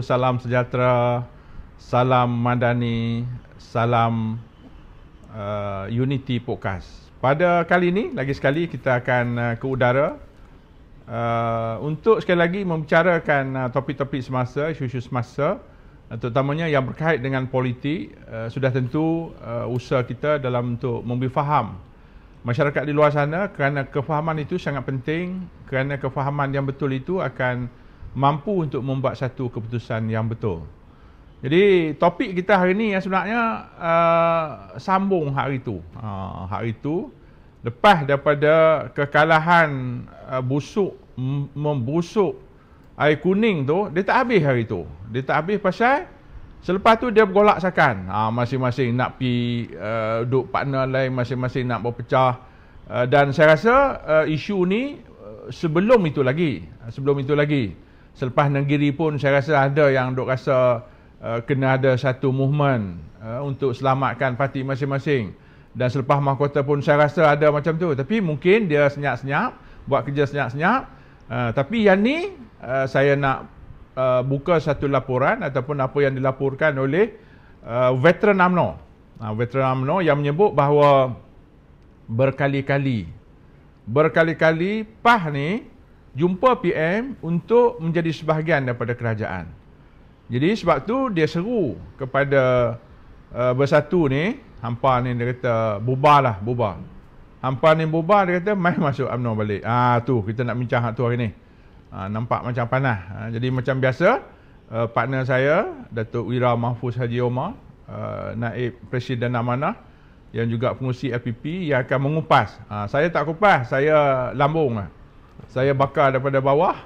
Salam sejahtera, salam madani, salam Unity Podcast. Pada kali ini, lagi sekali kita akan ke udara untuk sekali lagi membicarakan topik-topik semasa, isu-isu semasa, terutamanya yang berkait dengan politik. Sudah tentu usaha kita dalam untuk memberi faham masyarakat di luar sana, kerana kefahaman itu sangat penting, kerana kefahaman yang betul itu akan mampu untuk membuat satu keputusan yang betul. Jadi topik kita hari ini yang sebenarnya sambung hari itu. Hari itu lepas daripada kekalahan membusuk air kuning tu, dia tak habis hari itu. Dia tak habis pasal selepas tu dia bergolak sakan. Masing-masing nak pi duk partner lain, masing-masing nak berpecah. Dan saya rasa isu ni sebelum itu lagi. Selepas Negeri pun saya rasa ada yang duk rasa kena ada satu movement untuk selamatkan parti masing-masing. Dan selepas mahkota pun saya rasa ada macam tu. Tapi mungkin dia senyap-senyap, buat kerja senyap-senyap. Tapi yang ni saya nak buka satu laporan ataupun apa yang dilaporkan oleh veteran UMNO. Veteran UMNO yang menyebut bahawa berkali-kali PAH ni jumpa PM untuk menjadi sebahagian daripada kerajaan. Jadi sebab tu dia seru kepada Bersatu ni, hampa ni dia kata bubar. Hampa ni bubar, dia kata mai masuk UMNO balik. Tu kita nak bincang hak tu hari ni. Nampak macam panas. Jadi macam biasa, partner saya Datuk Wira Mahfuz Haji Omar, Naib Presiden Amanah yang juga pengurusi LPP yang akan mengupas. Saya tak kupas, saya lambung lah. Saya bakar daripada bawah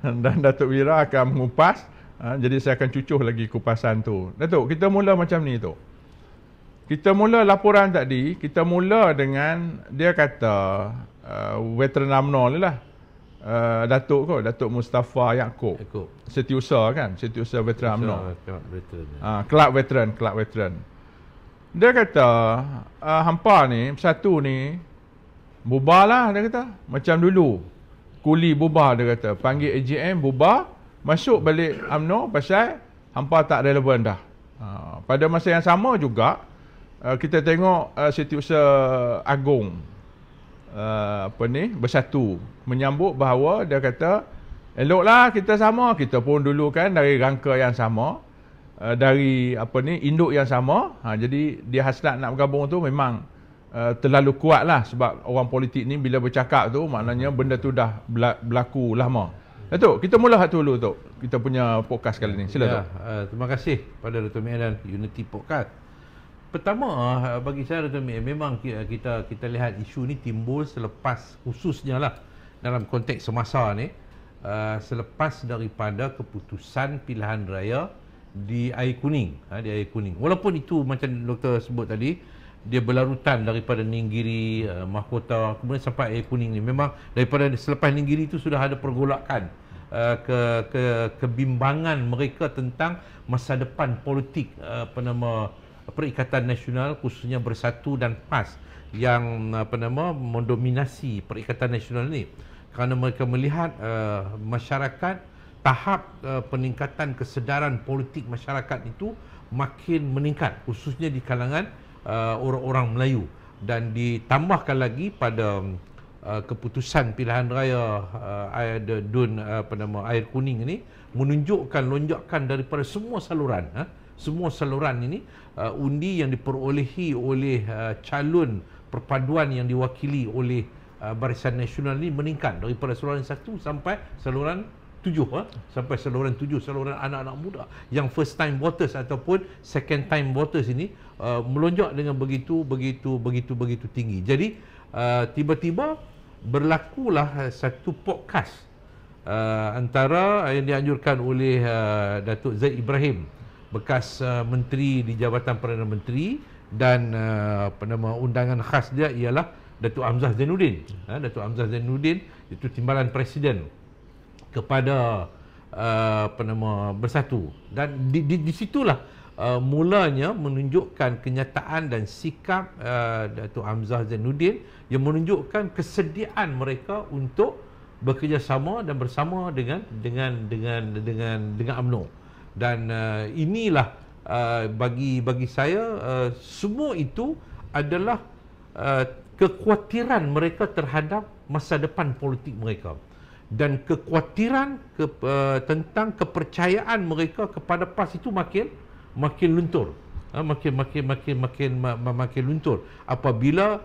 dan Datuk Wira akan mengupas. Jadi saya akan cucuh lagi kupasan tu. Datuk, kita mula macam ni tu. Kita mula laporan tadi, kita mula dengan dia kata veteran UMNO ni lah. Datuk Mustafa Yaakob. Setiausaha kan? Setiausaha veteran UMNO. Kelab veteran. Dia kata hampa ni, Bersatu ni bubar lah, dia kata. Macam dulu Kuli bubar, dia kata. Panggil AGM bubar, masuk balik UMNO pasal hampa tak relevan dah. Pada masa yang sama juga kita tengok Setiausaha Agung Bersatu menyambut bahawa dia kata eloklah kita sama. Kita pun dulu kan dari rangka yang sama, dari induk yang sama. Jadi dia hasrat nak bergabung tu memang terlalu kuat lah, sebab orang politik ni bila bercakap tu maknanya benda tu dah berlaku lama. Datuk, kita mula hak tu dulu Tok. Kita punya podcast kali ni. Sila Tok. Terima kasih pada Datuk Mie dan Unity Podcast. Pertama, bagi saya Datuk Mie, memang kita lihat isu ni timbul selepas, khususnya lah dalam konteks semasa ni, selepas daripada keputusan pilihan raya di Air Kuning. Walaupun itu macam doktor sebut tadi, dia berlarutan daripada Ninggiri, mahkota, kemudian sampai Air Kuning ni. Memang daripada selepas Ninggiri itu sudah ada pergolakan, kebimbangan mereka tentang masa depan politik Perikatan Nasional, khususnya Bersatu dan PAS yang mendominasi Perikatan Nasional ni, kerana mereka melihat masyarakat, tahap peningkatan kesedaran politik masyarakat itu makin meningkat, khususnya di kalangan orang-orang Melayu. Dan ditambahkan lagi pada keputusan pilihan raya Air Kuning ini menunjukkan lonjakan daripada semua saluran. Semua saluran ini, undi yang diperolehi oleh calon perpaduan yang diwakili oleh Barisan Nasional ini meningkat daripada saluran 1 sampai saluran 7, sampai saluran 7, saluran anak-anak muda yang first time voters ataupun second time voters ini melonjak dengan begitu tinggi. Jadi tiba-tiba berlakulah satu podcast antara yang dianjurkan oleh Datuk Zaid Ibrahim, bekas menteri di Jabatan Perdana Menteri, dan undangan khas dia ialah Datuk Hamzah Zainuddin. Datuk Hamzah Zainuddin itu timbalan presiden kepada Bersatu. Dan di situlah mulanya menunjukkan kenyataan dan sikap Datuk Hamzah Zainuddin yang menunjukkan kesediaan mereka untuk bekerjasama dan bersama dengan UMNO. Dan inilah bagi saya semua itu adalah kekhawatiran mereka terhadap masa depan politik mereka, dan kekhawatiran tentang kepercayaan mereka kepada PAS itu makin luntur, makin luntur apabila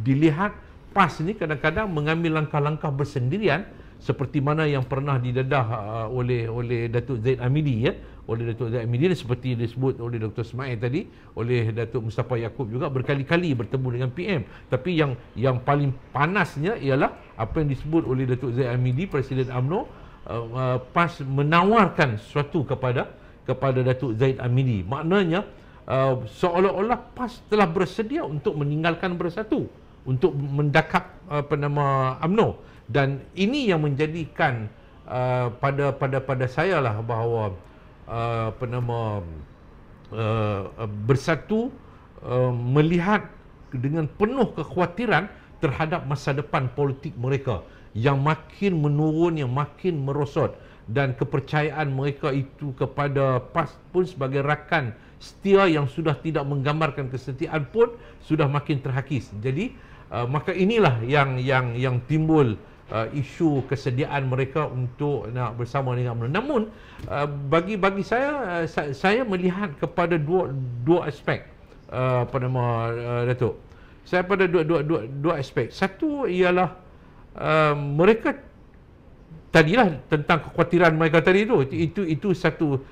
dilihat PAS ni kadang-kadang mengambil langkah-langkah bersendirian, seperti mana yang pernah didedah oleh Datuk Zaid Amidi, oleh Datuk Zaid Amidi, seperti disebut oleh Dr. Ismail tadi, oleh Datuk Mustafa Yaakob juga, berkali-kali bertemu dengan PM. Tapi yang paling panasnya ialah apa yang disebut oleh Datuk Zaid Amidi, Presiden UMNO, PAS menawarkan sesuatu kepada Datuk Zaid Amidi. Maknanya seolah-olah PAS telah bersedia untuk meninggalkan Bersatu, untuk mendakap UMNO. Dan ini yang menjadikan pada saya lah bahawa Bersatu melihat dengan penuh kekhawatiran terhadap masa depan politik mereka yang makin menurun, yang makin merosot, dan kepercayaan mereka itu kepada PAS pun sebagai rakan setia yang sudah tidak menggambarkan kesetiaan pun sudah makin terhakis. Jadi maka inilah yang timbul isu kesediaan mereka untuk nak bersama dengan UMNO. Namun bagi saya melihat kepada dua aspek, Datuk. Saya pada dua aspek. Satu ialah mereka tadilah tentang kekhawatiran mereka tadi itu satu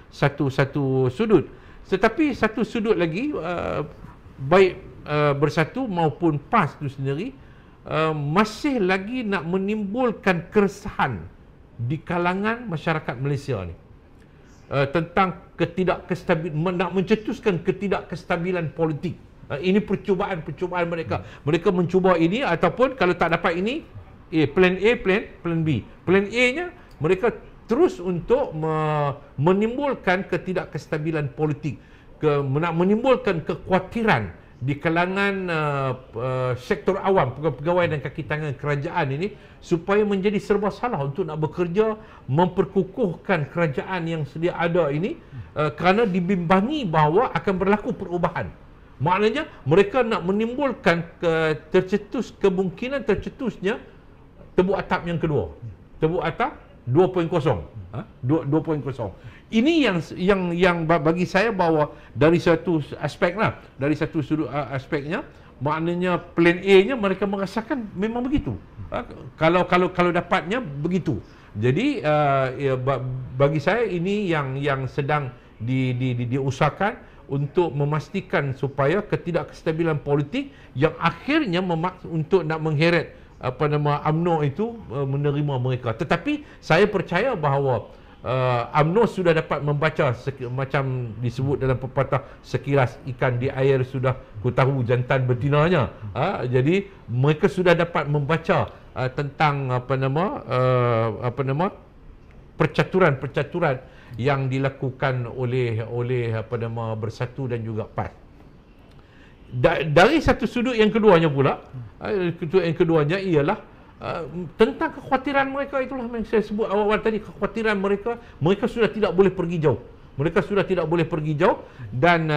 sudut. Tetapi satu sudut lagi, baik Bersatu maupun PAS itu sendiri masih lagi nak menimbulkan keresahan di kalangan masyarakat Malaysia ni tentang nak mencetuskan ketidakstabilan politik. Ini percubaan mereka. Mereka mencuba ini, ataupun kalau tak dapat ini, plan A, plan B. Plan A-nya mereka terus untuk menimbulkan ketidakstabilan politik, nak menimbulkan kekhawatiran di kalangan sektor awam, pegawai dan kaki tangan kerajaan ini, supaya menjadi serba salah untuk nak bekerja memperkukuhkan kerajaan yang sedia ada ini, kerana dibimbangi bahawa akan berlaku perubahan. Maknanya mereka nak menimbulkan kemungkinan tercetusnya tebuk atap yang kedua, tebuk atap 2.0. 2.0. Ini yang bagi saya bahawa dari satu aspek dari satu sudut aspeknya, maknanya plan A-nya mereka merasakan memang begitu. Kalau dapatnya begitu. Jadi bagi saya ini yang sedang diusahakan untuk memastikan supaya ketidakstabilan politik yang akhirnya untuk nak mengheret UMNO itu menerima mereka. Tetapi saya percaya bahawa UMNO sudah dapat membaca, macam disebut dalam pepatah, sekilas ikan di air sudah ku tahu jantan betinanya. Jadi mereka sudah dapat membaca tentang percaturan yang dilakukan oleh Bersatu dan juga PAS. Dari satu sudut yang keduanya pula, ialah tentang kekhawatiran mereka. Itulah yang saya sebut awal-awal tadi, kekhawatiran mereka sudah tidak boleh pergi jauh. Mereka sudah tidak boleh pergi jauh, dan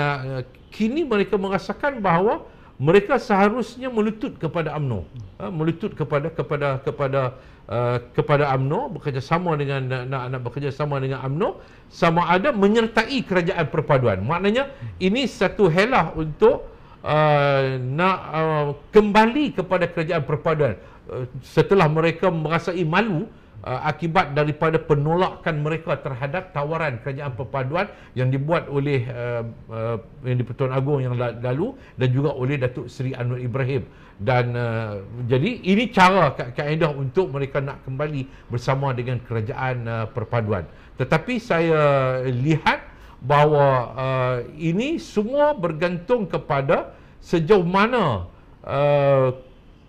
kini mereka merasakan bahawa mereka seharusnya melutut kepada UMNO, melutut kepada UMNO, bekerjasama dengan nak bekerjasama dengan UMNO, sama ada menyertai kerajaan perpaduan. Maknanya ini satu helah untuk nak kembali kepada kerajaan perpaduan setelah mereka merasai malu akibat daripada penolakan mereka terhadap tawaran kerajaan perpaduan yang dibuat oleh yang di-Pertuan Agong yang lalu, dan juga oleh Datuk Seri Anwar Ibrahim. Dan jadi ini cara kaedah untuk mereka nak kembali bersama dengan kerajaan perpaduan. Tetapi saya lihat bahawa ini semua bergantung kepada sejauh mana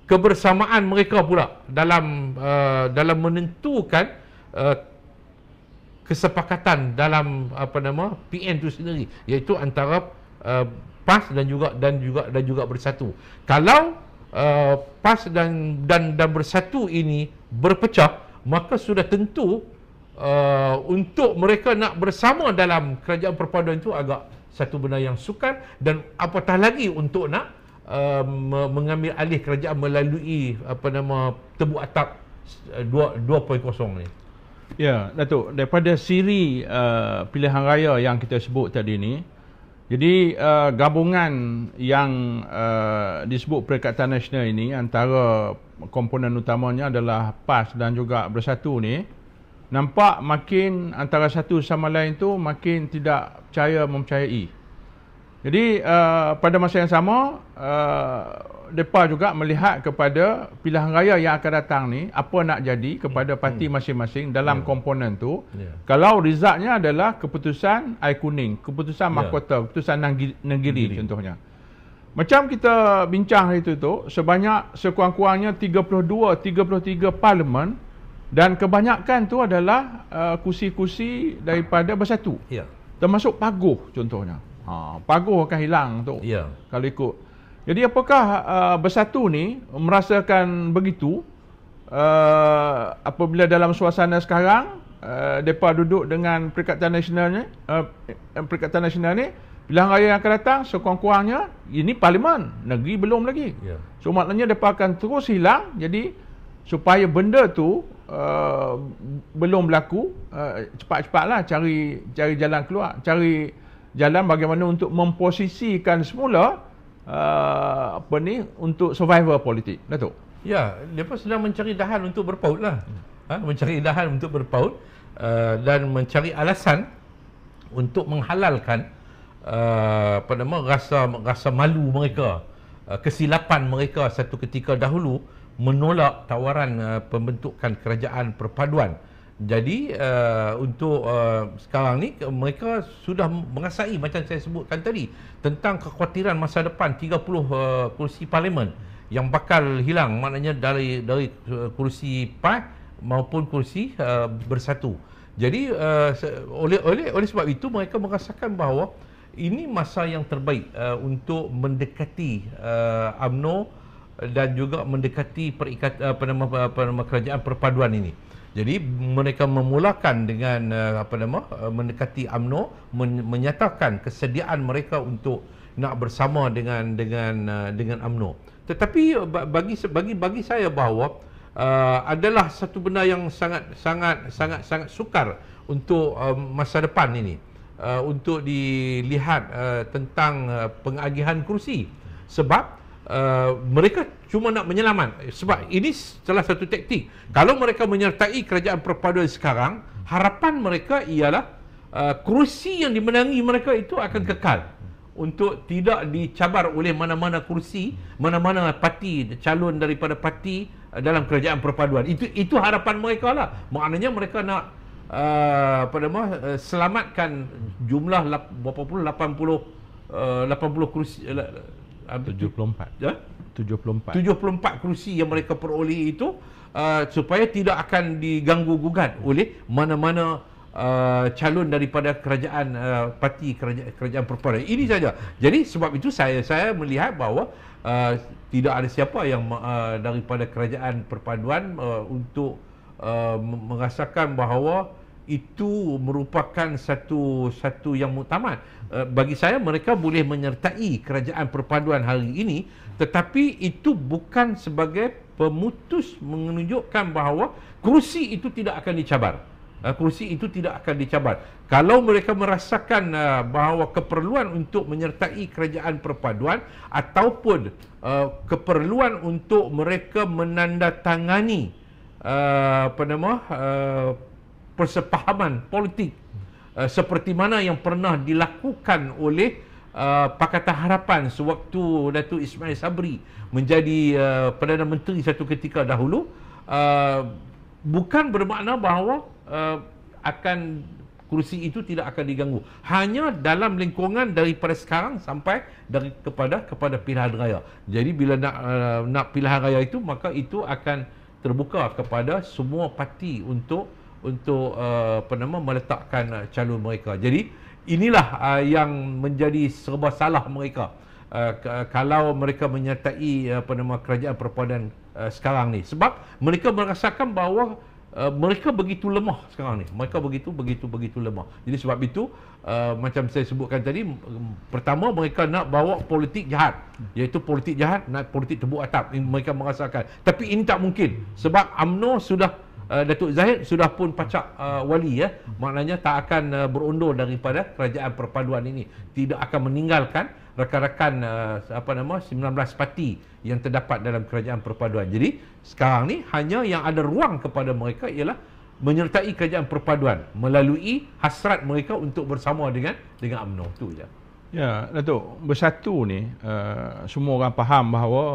kebersamaan mereka pula dalam menentukan kesepakatan dalam PN itu sendiri, iaitu antara PAS dan juga Bersatu. Kalau PAS dan Bersatu ini berpecah, maka sudah tentu untuk mereka nak bersama dalam kerajaan perpaduan itu agak satu benda yang sukar, dan apatah lagi untuk nak mengambil alih kerajaan melalui tebuk atap 2.0 ni. Ya, Datuk, daripada siri pilihan raya yang kita sebut tadi ni, jadi gabungan yang disebut Perikatan Nasional ini, antara komponen utamanya adalah PAS dan juga Bersatu ni, nampak makin antara satu sama lain tu makin tidak mempercayai. Jadi pada masa yang sama, mereka juga melihat kepada pilihan raya yang akan datang ni, apa nak jadi kepada parti masing-masing dalam komponen tu. Kalau resultnya adalah keputusan air kuning, keputusan mahkota, keputusan negeri contohnya. Macam kita bincang hari itu tu, sebanyak sekurang-kurangnya 32-33 parlimen, dan kebanyakan tu adalah kursi-kursi daripada Bersatu. Termasuk Paguh contohnya. Paguh akan hilang tu kalau ikut. Jadi apakah Bersatu ni merasakan begitu apabila dalam suasana sekarang mereka duduk dengan Perikatan Nasional ni, pilihan raya yang akan datang sekurang-kurangnya ini parlimen, negeri belum lagi. So maknanya mereka akan terus hilang. Jadi supaya benda tu belum berlaku, cepat-cepatlah cari jalan keluar, cari jalan bagaimana untuk memposisikan semula untuk survival politik, Datuk. Ya, mereka sedang mencari dahan untuk berpaut lah. Mencari dahan untuk berpaut dan mencari alasan untuk menghalalkan rasa malu mereka, kesilapan mereka satu ketika dahulu menolak tawaran pembentukan kerajaan perpaduan. Jadi untuk sekarang ni mereka sudah mengasai, macam saya sebutkan tadi, tentang kekhawatiran masa depan 30 kursi parlimen yang bakal hilang, maknanya dari kursi PAS maupun kursi Bersatu. Jadi oleh sebab itu mereka merasakan bahawa ini masa yang terbaik untuk mendekati UMNO dan juga mendekati kerajaan perpaduan ini. Jadi mereka memulakan dengan mendekati UMNO, menyatakan kesediaan mereka untuk nak bersama dengan UMNO. Tetapi bagi saya bahawa adalah satu benda yang sangat sukar untuk masa depan ini, untuk dilihat tentang pengagihan kursi, sebab mereka cuma nak menyelamat. Sebab ini salah satu taktik. Kalau mereka menyertai kerajaan perpaduan sekarang, harapan mereka ialah kursi yang dimenangi mereka itu akan kekal, untuk tidak dicabar oleh mana-mana kursi, mana-mana parti, calon daripada parti dalam kerajaan perpaduan. Itu harapan mereka lah. Maknanya mereka nak selamatkan jumlah berapa puluh 80 kursi, 74 kursi yang mereka peroleh itu, supaya tidak akan diganggu gugat oleh mana-mana calon daripada kerajaan parti kerajaan perpaduan. Ini saja. Jadi sebab itu saya melihat bahawa tidak ada siapa yang daripada kerajaan perpaduan untuk merasakan bahawa itu merupakan satu yang muktamad. Bagi saya mereka boleh menyertai kerajaan perpaduan hari ini, tetapi itu bukan sebagai pemutus menunjukkan bahawa kerusi itu tidak akan dicabar. Kerusi itu tidak akan dicabar. Kalau mereka merasakan bahawa keperluan untuk menyertai kerajaan perpaduan ataupun keperluan untuk mereka menandatangani persepahaman politik seperti mana yang pernah dilakukan oleh Pakatan Harapan sewaktu Datuk Ismail Sabri menjadi Perdana Menteri satu ketika dahulu, bukan bermakna bahawa kursi itu tidak akan diganggu. Hanya dalam lingkungan daripada sekarang sampai kepada pilihan raya. Jadi bila nak pilihan raya itu, maka itu akan terbuka kepada semua parti untuk meletakkan calon mereka. Jadi inilah yang menjadi serba salah mereka. kalau mereka menyertai kerajaan perpaduan sekarang ni, sebab mereka merasakan bahawa mereka begitu lemah sekarang ni. Mereka begitu lemah. Jadi sebab itu macam saya sebutkan tadi, pertama mereka nak bawa politik jahat, iaitu politik jahat, nak politik tebuk atap. Mereka merasakan. Tapi ini tak mungkin sebab UMNO sudah Datuk Zahid sudah pun pacak wali, ya. Maknanya tak akan berundur daripada kerajaan perpaduan ini. Tidak akan meninggalkan rakan-rakan 19 parti yang terdapat dalam kerajaan perpaduan. Jadi sekarang ni hanya yang ada ruang kepada mereka ialah menyertai kerajaan perpaduan melalui hasrat mereka untuk bersama dengan UMNO. Itu je. Ya, Datuk, bersatu ni semua orang faham bahawa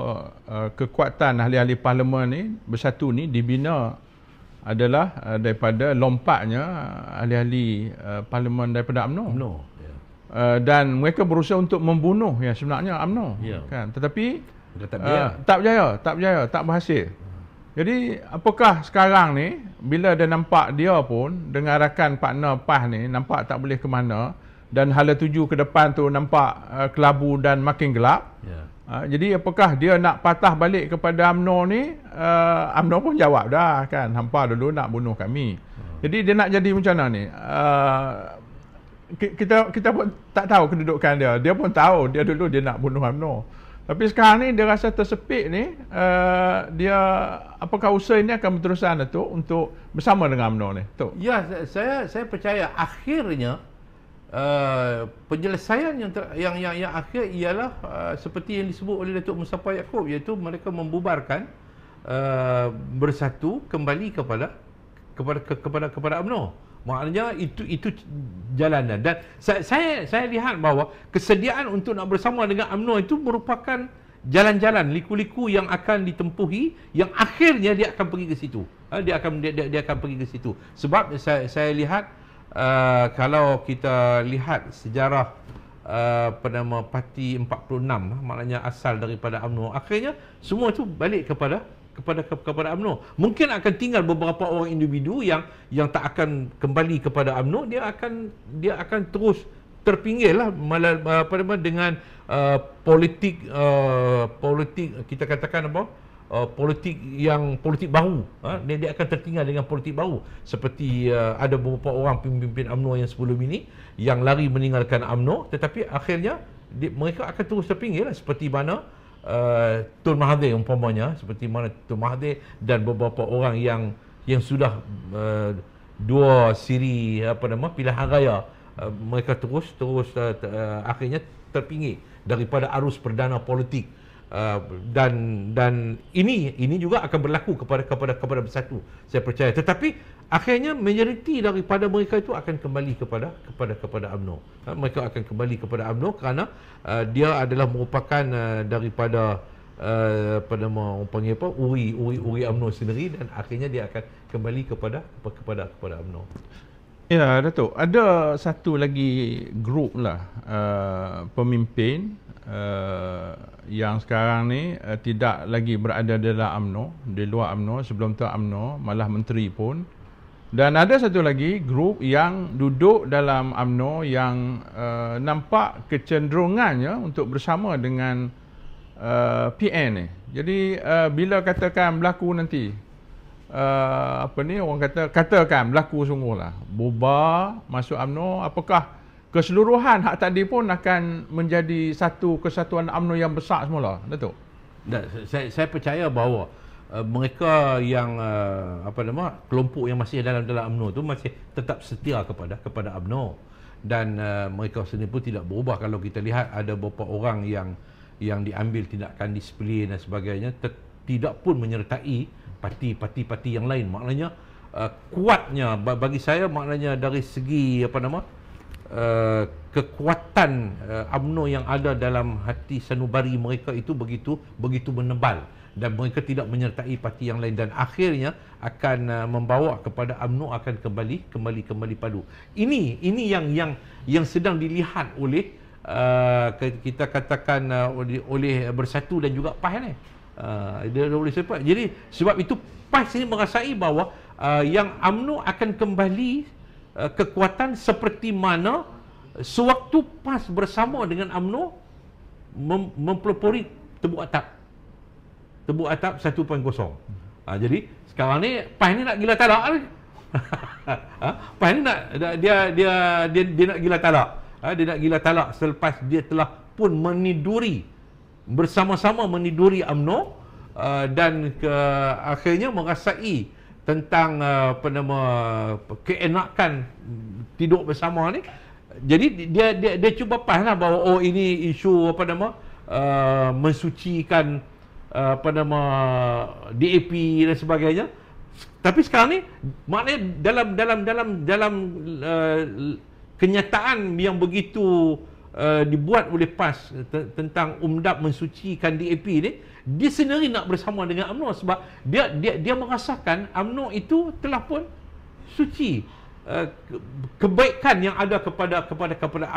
kekuatan ahli-ahli parlimen ni bersatu ni dibina adalah daripada lompatnya ahli-ahli parlimen daripada UMNO. Ya. Dan mereka berusaha untuk membunuh yang sebenarnya UMNO, ya. Kan? Tetapi tak berjaya, tak berhasil. Jadi apakah sekarang ni bila dia nampak dia pun dengan rakan partner PAS ni nampak tak boleh ke mana dan hala tuju ke depan tu nampak kelabu dan makin gelap. Ya. Jadi apakah dia nak patah balik kepada UMNO ni? UMNO pun jawab dah kan, hampa dulu nak bunuh kami. Jadi dia nak jadi macam mana ni? Kita pun tak tahu kedudukan dia. Dia pun tahu dia dulu dia nak bunuh UMNO. Tapi sekarang ni dia rasa tersepit ni, dia apakah usaha ini akan berterusan Datuk untuk bersama dengan UMNO ni? Tok. Ya, saya percaya akhirnya penyelesaian yang akhir ialah seperti yang disebut oleh Datuk Mustafa Yaakob, iaitu mereka membubarkan bersatu kembali kepada UMNO. Maknanya itu jalanan. Dan saya lihat bahawa kesediaan untuk nak bersama dengan UMNO itu merupakan jalan-jalan liku-liku yang akan ditempuhi, yang akhirnya dia akan pergi ke situ. Dia akan pergi ke situ. Sebab saya lihat kalau kita lihat sejarah Parti 46, maknanya asal daripada UMNO, akhirnya semua itu balik kepada UMNO. Mungkin akan tinggal beberapa orang individu yang tak akan kembali kepada UMNO. Dia akan terus terpinggil lah dengan politik kita katakan politik baru. Dia akan tertinggal dengan politik baru, seperti ada beberapa orang pemimpin UMNO yang sebelum ini yang lari meninggalkan UMNO, tetapi akhirnya mereka akan terus terpinggil lah, seperti mana Tun Mahathir umpamanya, seperti mana Tun Mahathir dan beberapa orang yang sudah dua siri pilihan raya, mereka terus akhirnya terpinggir daripada arus perdana politik. Dan ini juga akan berlaku kepada bersatu, saya percaya. Tetapi akhirnya majoriti daripada mereka itu akan kembali kepada UMNO. Mereka akan kembali kepada UMNO kerana dia adalah merupakan daripada uri UMNO sendiri, dan akhirnya dia akan kembali kepada UMNO. Ya, Datuk, ada satu lagi grup lah pemimpin yang sekarang ni tidak lagi berada dalam UMNO, di luar UMNO, sebelum tu UMNO, malah menteri pun. Dan ada satu lagi grup yang duduk dalam UMNO yang nampak kecenderungannya untuk bersama dengan PN ni. Jadi bila katakan berlaku nanti orang katakan berlaku sungguhlah bubar masuk UMNO, apakah keseluruhan hak tadi pun akan menjadi satu kesatuan UMNO yang besar semula, Datuk? Saya percaya bahawa mereka yang kelompok yang masih dalam UMNO tu masih tetap setia kepada UMNO, dan mereka sendiri pun tidak berubah. Kalau kita lihat ada beberapa orang yang diambil tindakan disiplin dan sebagainya, tidak pun menyertai parti yang lain. Maknanya kuatnya bagi saya, maknanya dari segi kekuatan UMNO yang ada dalam hati sanubari mereka itu begitu menebal, dan mereka tidak menyertai parti yang lain, dan akhirnya akan membawa kepada UMNO akan kembali padu. Ini yang sedang dilihat oleh kita katakan oleh Bersatu dan juga PAS ni. Dia boleh sebab. Jadi sebab itu PAS ini merasai bahawa yang UMNO akan kembali kekuatan seperti mana sewaktu PAS bersama dengan UMNO mempelopori tebuk atap 1.0. Jadi sekarang ni PAS ni nak gila talak ni. PAS ni nak dia nak gila talak. Dia nak gila talak selepas dia telah pun bersama-sama meniduri UMNO dan akhirnya merasai tentang keenakan tidur bersama ni. Jadi dia cuba PAS lah bahawa ini isu mensucikan DAP dan sebagainya. Tapi sekarang ni maknanya dalam kenyataan yang begitu dibuat oleh PAS tentang UMDAP mensucikan DAP ni, dia sendiri nak bersama dengan UMNO sebab dia merasakan UMNO itu telah pun suci kebaikan yang ada kepada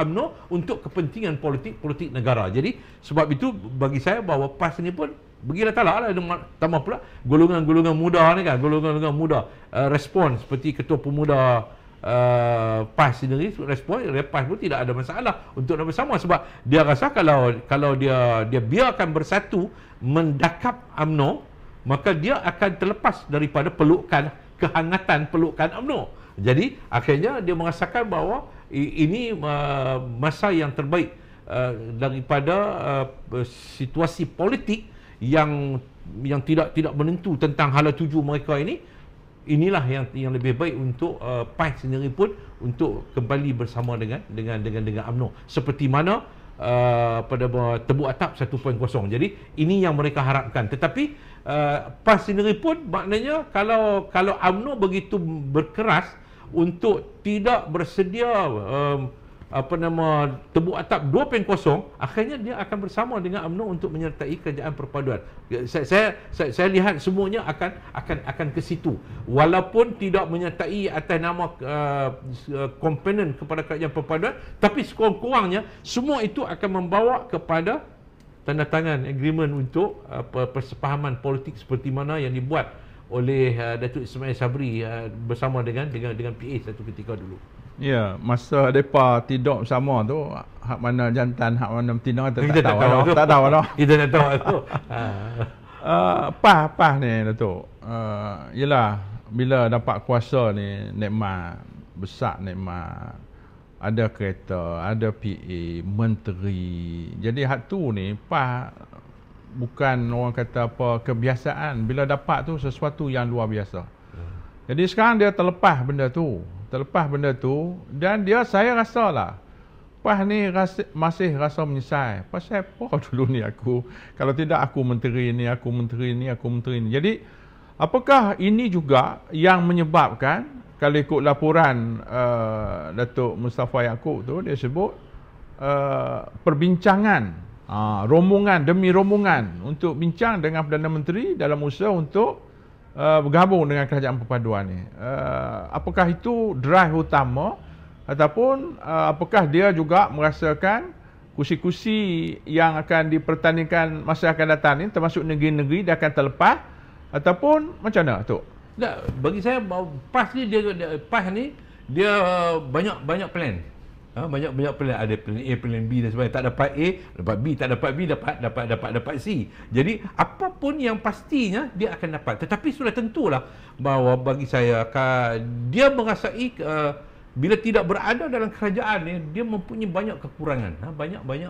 UMNO untuk kepentingan politik negara. Jadi sebab itu bagi saya bahawa PAS ni pun begilah talak lah, tambah pula golongan-golongan muda ni kan, golongan-golongan muda respon seperti Ketua Pemuda PAS sendiri respon, PAS pun tidak ada masalah untuk nak bersama sebab dia rasa kalau dia biarkan bersatu mendakap UMNO, maka dia akan terlepas daripada kehangatan pelukan UMNO. Jadi akhirnya dia merasakan bahawa ini masa yang terbaik daripada situasi politik yang tidak menentu tentang hala tuju mereka ini. Inilah yang lebih baik untuk PAS sendiri pun untuk kembali bersama dengan UMNO seperti mana pada tebuk atap 1.0. Jadi ini yang mereka harapkan. Tetapi PAS sendiri pun maknanya kalau UMNO begitu berkeras untuk tidak bersedia tebuk atap 2.0, akhirnya dia akan bersama dengan UMNO untuk menyertai kerajaan perpaduan. Saya lihat semuanya akan ke situ, walaupun tidak menyertai atas nama komponen kepada kerajaan perpaduan, tapi sekurang-kurangnya semua itu akan membawa kepada tanda tangan agreement untuk persepahaman politik seperti mana yang dibuat oleh Datuk Ismail Sabri bersama dengan PA satu ketika dulu. Ya, masa mereka tidur bersama tu, hak mana jantan, hak mana betina, kita tak tahu dah. Kita tak tahu tu. PAS ni Datuk. Yelah, bila dapat kuasa ni, nikmat besar, nikmat. Ada kereta, ada PA, menteri. Jadi hak tu ni PAS bukan orang kata apa kebiasaan, bila dapat tu sesuatu yang luar biasa. Jadi sekarang dia terlepas benda tu dan saya rasalah PAS ni masih rasa menyesal. Pasal apa dulu ni aku, kalau tidak aku menteri ni. Jadi apakah ini juga yang menyebabkan, kalau ikut laporan Datuk Mustafa Yaakob tu, dia sebut perbincangan rombongan demi rombongan untuk bincang dengan Perdana Menteri dalam usaha untuk bergabung dengan kerajaan perpaduan ni. Apakah itu drive utama ataupun apakah dia juga merasakan kursi-kursi yang akan dipertandingkan masa akan datang ni, termasuk negeri-negeri, dia akan terlepas ataupun macam mana tu? Bagi saya PAS ni dia banyak plan. Banyak plan, ada plan A, plan B dan sebagainya. Tak dapat A, dapat B, tak dapat B, dapat C. Jadi apapun yang pastinya dia akan dapat. Tetapi sudah tentulah bahawa bagi saya dia merasai bila tidak berada dalam kerajaan ni, dia mempunyai banyak kekurangan.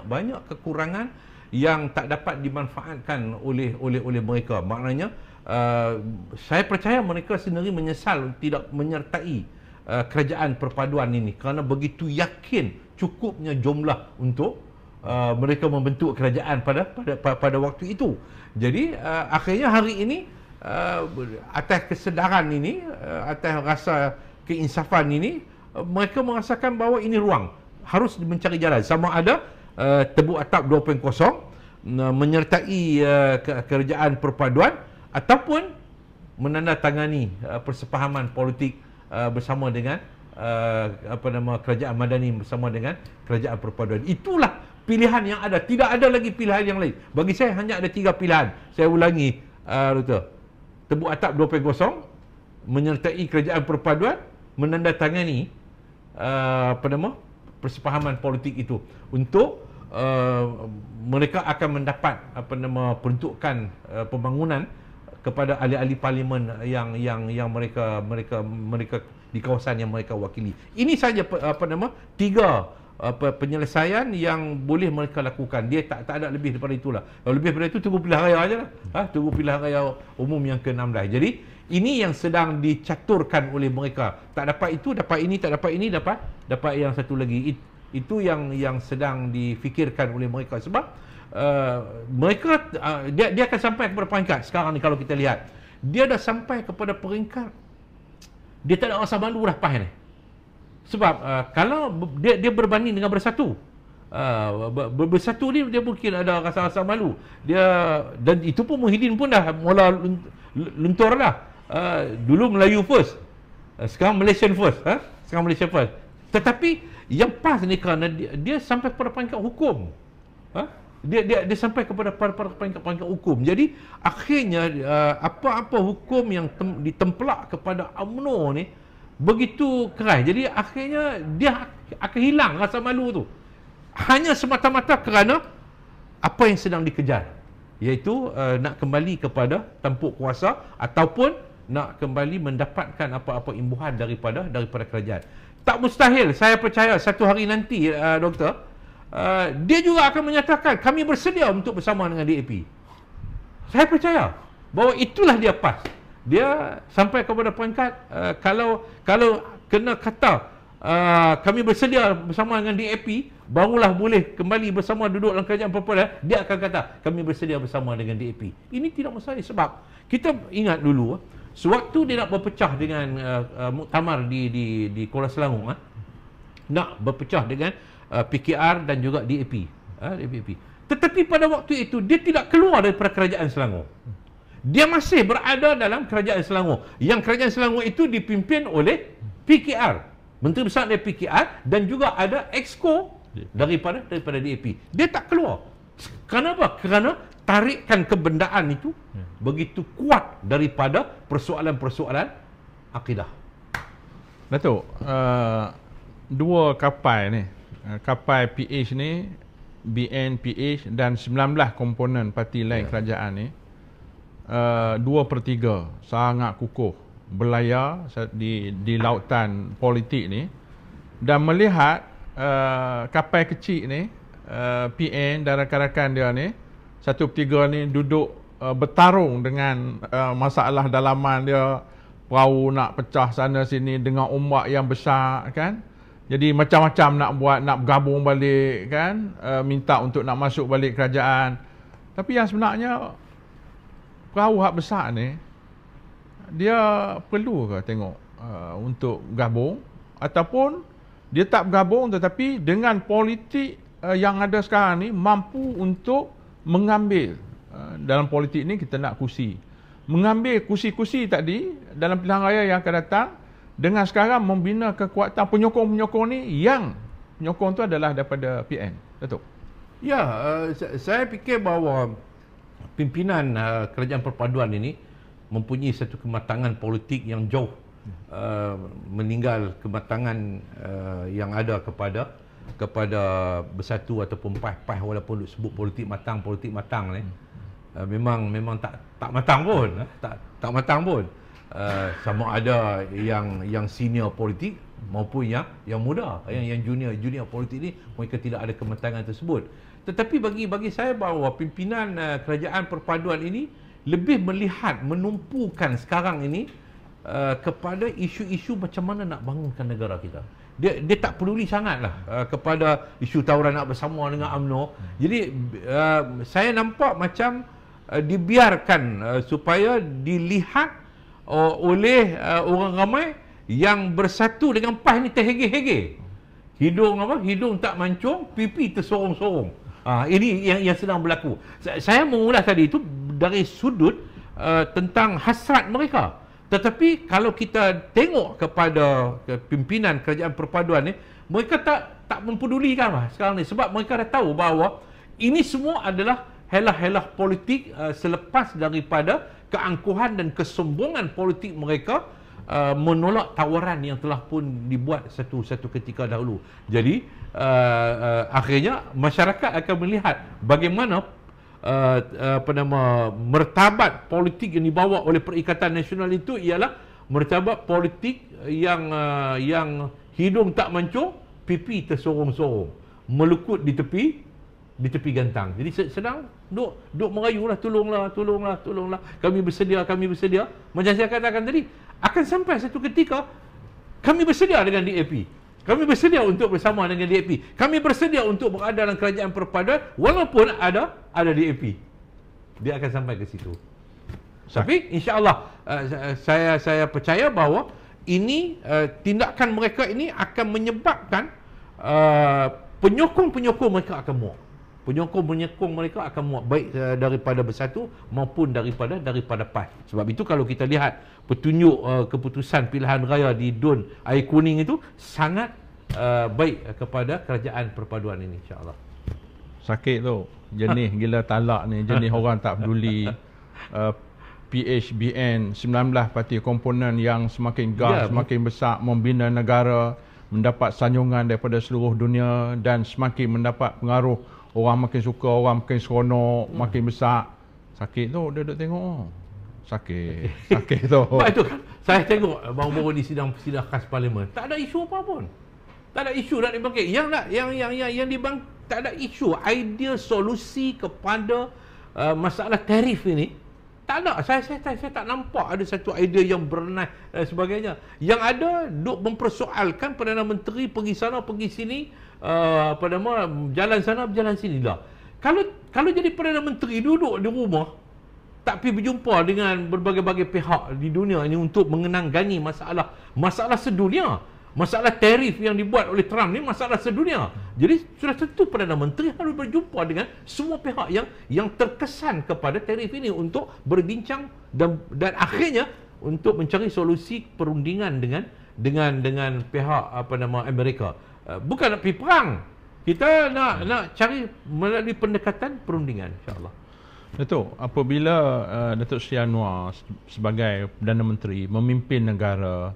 Banyak kekurangan yang tak dapat dimanfaatkan oleh mereka. Maknanya saya percaya mereka sendiri menyesal tidak menyertai kerajaan perpaduan ini kerana begitu yakin cukupnya jumlah untuk mereka membentuk kerajaan pada waktu itu. Jadi akhirnya hari ini atas kesedaran ini, atas rasa keinsafan ini, mereka merasakan bahawa ini ruang harus mencari jalan, sama ada tebuk atap 2.0 menyertai kerajaan perpaduan ataupun menandatangani persepahaman politik bersama dengan kerajaan madani bersama dengan kerajaan perpaduan. Itulah pilihan yang ada. Tidak ada lagi pilihan yang lain. Bagi saya hanya ada 3 pilihan. Saya ulangi, Dr. Tebuk atap 2.0 menyertai kerajaan perpaduan, menandatangani persepahaman politik itu untuk mereka akan mendapat peruntukan pembangunan kepada ahli-ahli parlimen yang mereka di kawasan yang mereka wakili. Ini saja tiga penyelesaian yang boleh mereka lakukan. Dia tak ada lebih daripada itulah. Kalau lebih daripada itu, tunggu pilihan raya aja lah. Tunggu pilihan raya umum yang ke-16. Jadi ini yang sedang dicaturkan oleh mereka. Tak dapat itu, dapat ini, tak dapat ini, dapat yang satu lagi. Itu yang sedang difikirkan oleh mereka. Sebab mereka dia akan sampai kepada peringkat sekarang ni. Kalau kita lihat, dia dah sampai kepada peringkat dia tak ada rasa malu dah PAS ni. Sebab kalau dia berbanding dengan Bersatu, Bersatu ni dia mungkin ada rasa-rasa malu. Dan itu pun Muhyiddin pun dah mula luntur dah. Dulu Melayu first, sekarang Malaysian first. Sekarang Malaysia first. Tetapi yang PAS ni kerana dia sampai kepada peringkat hukum. Dia sampai kepada peringkat hukum. Jadi akhirnya apa-apa hukum yang ditemplak kepada UMNO ni begitu keras. Jadi akhirnya dia akan hilang rasa malu tu. Hanya semata-mata kerana apa yang sedang dikejar, iaitu nak kembali kepada tampuk kuasa ataupun nak kembali mendapatkan apa-apa imbuhan daripada kerajaan. Tak mustahil, saya percaya satu hari nanti, Doktor, dia juga akan menyatakan kami bersedia untuk bersama dengan DAP. Saya percaya bahawa itulah dia PAS. Dia sampai kepada peringkat kalau kena kata kami bersedia bersama dengan DAP, barulah boleh kembali bersama duduk dalam kerajaan popular, dia akan kata kami bersedia bersama dengan DAP. Ini tidak mustahil sebab kita ingat dulu sewaktu dia nak berpecah dengan muktamar di Kuala Selangor, nak berpecah dengan PKR dan juga DAP. Tetapi pada waktu itu dia tidak keluar daripada kerajaan Selangor. Dia masih berada dalam kerajaan Selangor. Yang kerajaan Selangor itu dipimpin oleh PKR, Menteri Besar dari PKR, dan juga ada Exco daripada DAP. Dia tak keluar. Kenapa? Kerana tarikan kebendaan itu begitu kuat daripada persoalan-persoalan akidah. Datuk, dua kapal ni, kapal PH ni, BN, PH dan 19 komponen parti lain kerajaan ni, 2/3 sangat kukuh berlayar di lautan politik ni, dan melihat kapal kecil ni, PN dan rakan-rakan dia ni, 1/3 ni duduk bertarung dengan masalah dalaman dia, perahu nak pecah sana sini dengan ombak yang besar kan. Jadi macam-macam nak buat, nak bergabung balik kan, minta untuk nak masuk balik kerajaan. Tapi yang sebenarnya perahu hak besar ni, dia perlu ke tengok untuk bergabung, ataupun dia tak bergabung tetapi dengan politik yang ada sekarang ni mampu untuk mengambil, dalam politik ni kita nak kursi, mengambil kursi-kursi tadi dalam pilihan raya yang akan datang, dengan sekarang membina kekuatan penyokong-penyokong ni, yang penyokong tu adalah daripada PN. Datuk? Ya, saya fikir bahawa pimpinan kerajaan perpaduan ini mempunyai satu kematangan politik yang jauh meninggal kematangan yang ada kepada Bersatu ataupun PAS, walaupun sebut politik matang ni, memang tak matang pun, tak matang pun. Sama ada yang senior politik maupun yang muda, yang junior politik ni, mereka tidak ada kematangan tersebut. Tetapi bagi saya bahawa pimpinan kerajaan perpaduan ini lebih melihat, menumpukan sekarang ini kepada isu-isu macam mana nak bangunkan negara kita. Dia tak peduli sangatlah kepada isu tawuran nak bersama dengan UMNO. Jadi saya nampak macam dibiarkan supaya dilihat oleh orang ramai yang Bersatu dengan PAS ni terhege-hege. Hidung tak mancung, pipi tersorong-sorong. Ini yang sedang berlaku. Saya mengulas tadi itu dari sudut tentang hasrat mereka. Tetapi kalau kita tengok kepada pimpinan kerajaan perpaduan ni, mereka tak mempedulikan lah sekarang ni, sebab mereka dah tahu bahawa ini semua adalah helah-helah politik selepas daripada keangkuhan dan kesombongan politik mereka menolak tawaran yang telah pun dibuat satu ketika dahulu. Jadi akhirnya masyarakat akan melihat bagaimana martabat politik yang dibawa oleh Perikatan Nasional itu ialah martabat politik yang hidung tak mancung, pipi tersorong-sorong, melukut di tepi gantang. Jadi sedang duk merayulah, tolonglah, kami bersedia. Macam saya katakan tadi, akan sampai satu ketika kami bersedia dengan DAP. Kami bersedia untuk bersama dengan DAP. Kami bersedia untuk berada dalam kerajaan perpaduan walaupun ada DAP. Dia akan sampai ke situ. Tapi insya-Allah saya percaya bahawa ini tindakan mereka ini akan menyebabkan penyokong-penyokong mereka akan muak. Penyokong-penyokong mereka akan muak, baik daripada Bersatu maupun daripada PAS. Sebab itu kalau kita lihat petunjuk keputusan pilihan raya di DUN Air Kuning itu sangat baik kepada kerajaan perpaduan ini, insya-Allah. Sakit tu. Jenis gila talak ni, jenis orang tak peduli. PHBN 19 parti komponen yang semakin gas, semakin besar membina negara, mendapat sanjungan daripada seluruh dunia dan semakin mendapat pengaruh. Orang makin suka, orang makin seronok, makin besar. Sakit tu, duduk tengok. Sakit tu. Sebab itu kan, saya tengok baru-baru di sidang khas parlimen, tak ada isu apa pun. Tak ada isu nak dibangkit. Yang dibangkit, tak ada isu. Idea solusi kepada masalah tarif ini, tak ada. Saya tak nampak ada satu idea yang bernas dan sebagainya. Yang ada, duk mempersoalkan Perdana Menteri pergi sana, pergi sini, jalan sana, jalan sini lah. Kalau jadi Perdana Menteri duduk di rumah, tak pergi berjumpa dengan berbagai-bagai pihak di dunia ini untuk mengenanggani masalah sedunia. Masalah tarif yang dibuat oleh Trump ni masalah sedunia. Jadi sudah tentu Perdana Menteri harus berjumpa dengan semua pihak yang terkesan kepada tarif ini untuk berbincang dan akhirnya untuk mencari solusi perundingan dengan pihak Amerika. Bukan nak pergi perang. Kita nak cari melalui pendekatan perundingan, insya-Allah. Datuk, apabila Datuk Seri Anwar sebagai Perdana Menteri memimpin negara,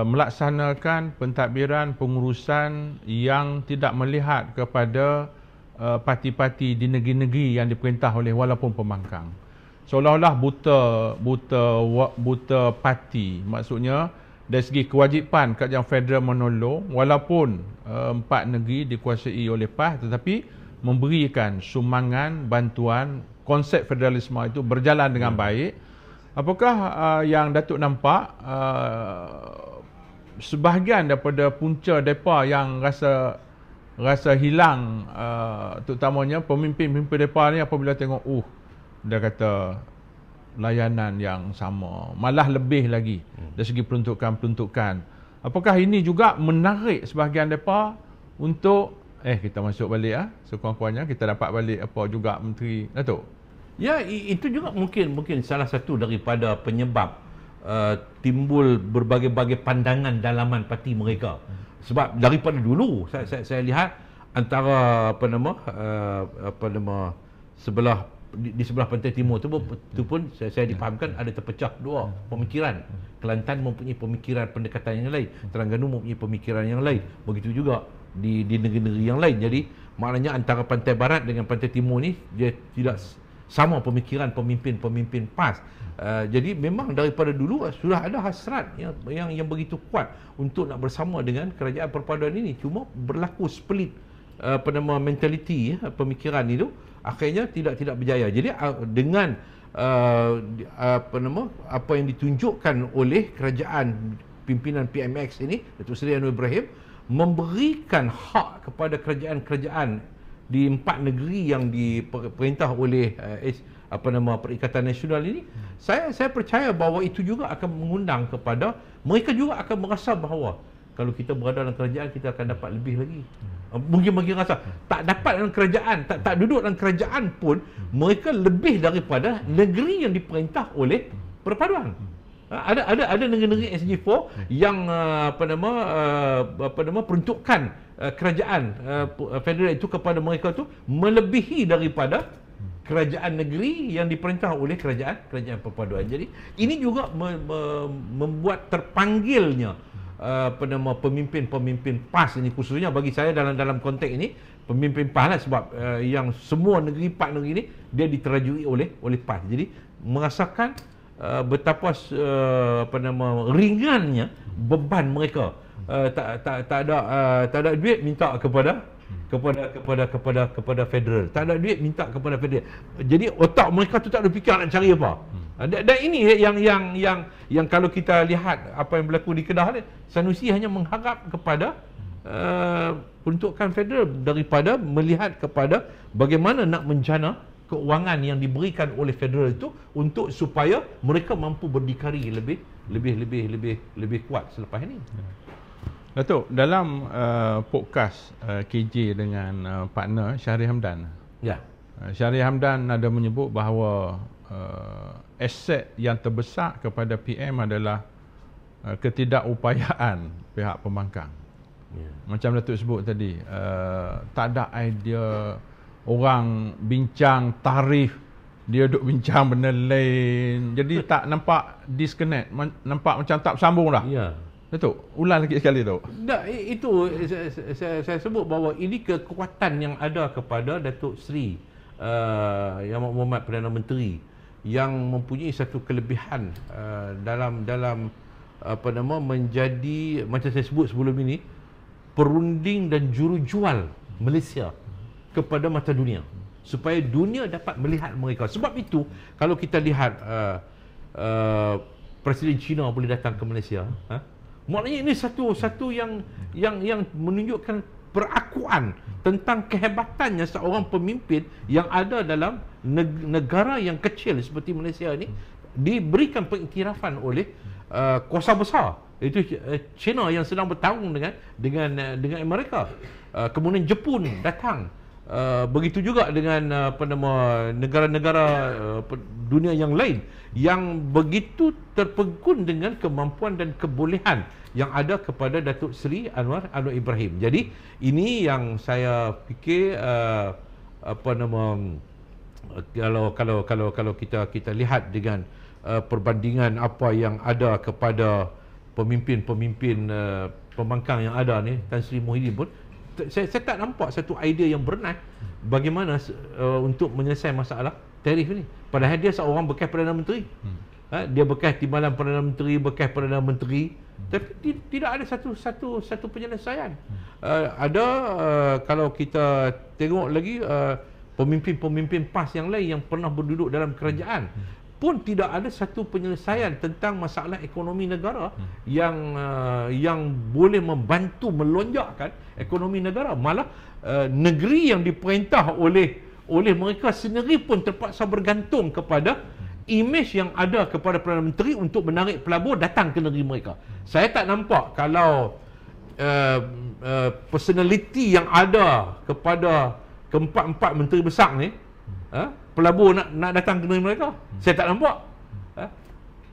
melaksanakan pentadbiran pengurusan yang tidak melihat kepada parti-parti di negeri-negeri yang diperintah oleh walaupun pembangkang, seolah-olah buta parti. Maksudnya dari segi kewajipan kerajaan federal menolong walaupun 4 negeri dikuasai oleh PAS, tetapi memberikan sumbangan bantuan. Konsep federalisme itu berjalan dengan baik. Apakah yang Datuk nampak sebahagian daripada punca depa yang rasa hilang, terutamanya pemimpin-pemimpin depa ni apabila tengok dia kata layanan yang sama, malah lebih lagi dari segi peruntukan. Apakah ini juga menarik sebahagian depa untuk kita masuk balik sekurang-kurangnya kita dapat balik apa juga menteri, Datuk? Ya, itu juga mungkin salah satu daripada penyebab timbul berbagai-bagai pandangan dalaman parti mereka. Sebab daripada dulu saya lihat antara sebelah di sebelah pantai timur tu pun saya difahamkan ada terpecah dua pemikiran. Kelantan mempunyai pemikiran pendekatan yang lain, Terengganu mempunyai pemikiran yang lain. Begitu juga di negeri-negeri yang lain. Jadi maknanya antara pantai barat dengan pantai timur ni dia tidak sama pemikiran pemimpin PAS. Jadi memang daripada dulu sudah ada hasrat yang begitu kuat untuk nak bersama dengan kerajaan perpaduan ini. Cuma berlaku split mentaliti pemikiran itu, akhirnya tidak berjaya. Jadi dengan apa yang ditunjukkan oleh kerajaan pimpinan PMX ini, Datuk Seri Anwar Ibrahim, memberikan hak kepada kerajaan-kerajaan di 4 negeri yang diperintah oleh Perikatan Nasional ini, saya percaya bahawa itu juga akan mengundang kepada mereka juga akan merasa bahawa kalau kita berada dalam kerajaan kita akan dapat lebih lagi. Mungkin rasa tak dapat dalam kerajaan, tak duduk dalam kerajaan pun mereka lebih daripada negeri yang diperintah oleh perpaduan. Ada negeri-negeri SG4 yang peruntukan kerajaan federal itu kepada mereka tu melebihi daripada kerajaan negeri yang diperintah oleh kerajaan perpaduan. Jadi ini juga membuat terpanggilnya pemimpin-pemimpin PAS ini, khususnya bagi saya dalam konteks ini pemimpin PAS lah, sebab yang semua negeri partner ini dia diterajui oleh PAS. Jadi merasakan betapa ringannya beban mereka. Tak ada duit minta kepada federal. Tak ada duit minta kepada federal. Jadi otak mereka tu tak ada fikir nak cari apa. Dan ini yang kalau kita lihat apa yang berlaku di Kedah ni, Sanusi hanya mengharap kepada peruntukan federal daripada melihat kepada bagaimana nak menjana keuangan yang diberikan oleh federal itu untuk supaya mereka mampu berdikari lebih kuat selepas ini. Datuk, dalam podcast KJ dengan partner Syahri Hamdan. Ya. Syahri Hamdan ada menyebut bahawa aset yang terbesar kepada PM adalah ketidakupayaan pihak pembangkang. Ya. Macam Datuk sebut tadi, tak ada idea, orang bincang tarif, dia duk bincang benda lain. Jadi tak nampak disconnect, nampak macam tak bersambung dah. Ya. Datuk, ulang lagi sekali tu. Tak, itu saya sebut bahawa ini kekuatan yang ada kepada Datuk Seri Yang Muhammad Perdana Menteri, yang mempunyai satu kelebihan dalam menjadi, macam saya sebut sebelum ini, perunding dan jurujual Malaysia kepada mata dunia, supaya dunia dapat melihat mereka. Sebab itu kalau kita lihat Presiden China boleh datang ke Malaysia, maknanya ini satu yang menunjukkan perakuan tentang kehebatannya seorang pemimpin yang ada dalam negara yang kecil seperti Malaysia ini, diberikan pengiktirafan oleh kuasa besar, itu China yang sedang bertarung dengan Amerika. Kemudian Jepun datang. Begitu juga dengan negara-negara dunia yang lain yang begitu terpegun dengan kemampuan dan kebolehan yang ada kepada Datuk Seri Anwar Ibrahim. Jadi ini yang saya fikir kalau kita lihat dengan perbandingan apa yang ada kepada pemimpin-pemimpin pembangkang yang ada ni, Tan Sri Muhyiddin pun, saya tak nampak satu idea yang bernas bagaimana untuk menyelesaikan masalah tarif ni. Padahal dia seorang bekas Perdana Menteri. Dia bekas Timbalan Perdana Menteri, bekas Perdana Menteri, tapi tidak ada satu penyelesaian. Kalau kita tengok lagi pemimpin-pemimpin PAS yang lain yang pernah berduduk dalam kerajaan pun tidak ada satu penyelesaian tentang masalah ekonomi negara yang boleh membantu melonjakkan ekonomi negara. Malah negeri yang diperintah oleh mereka sendiri pun terpaksa bergantung kepada imej yang ada kepada Perdana Menteri untuk menarik pelabur datang ke negeri mereka. Saya tak nampak kalau personality yang ada kepada keempat-empat menteri besar ni, pelabur nak datang ke negeri mereka. Saya tak nampak.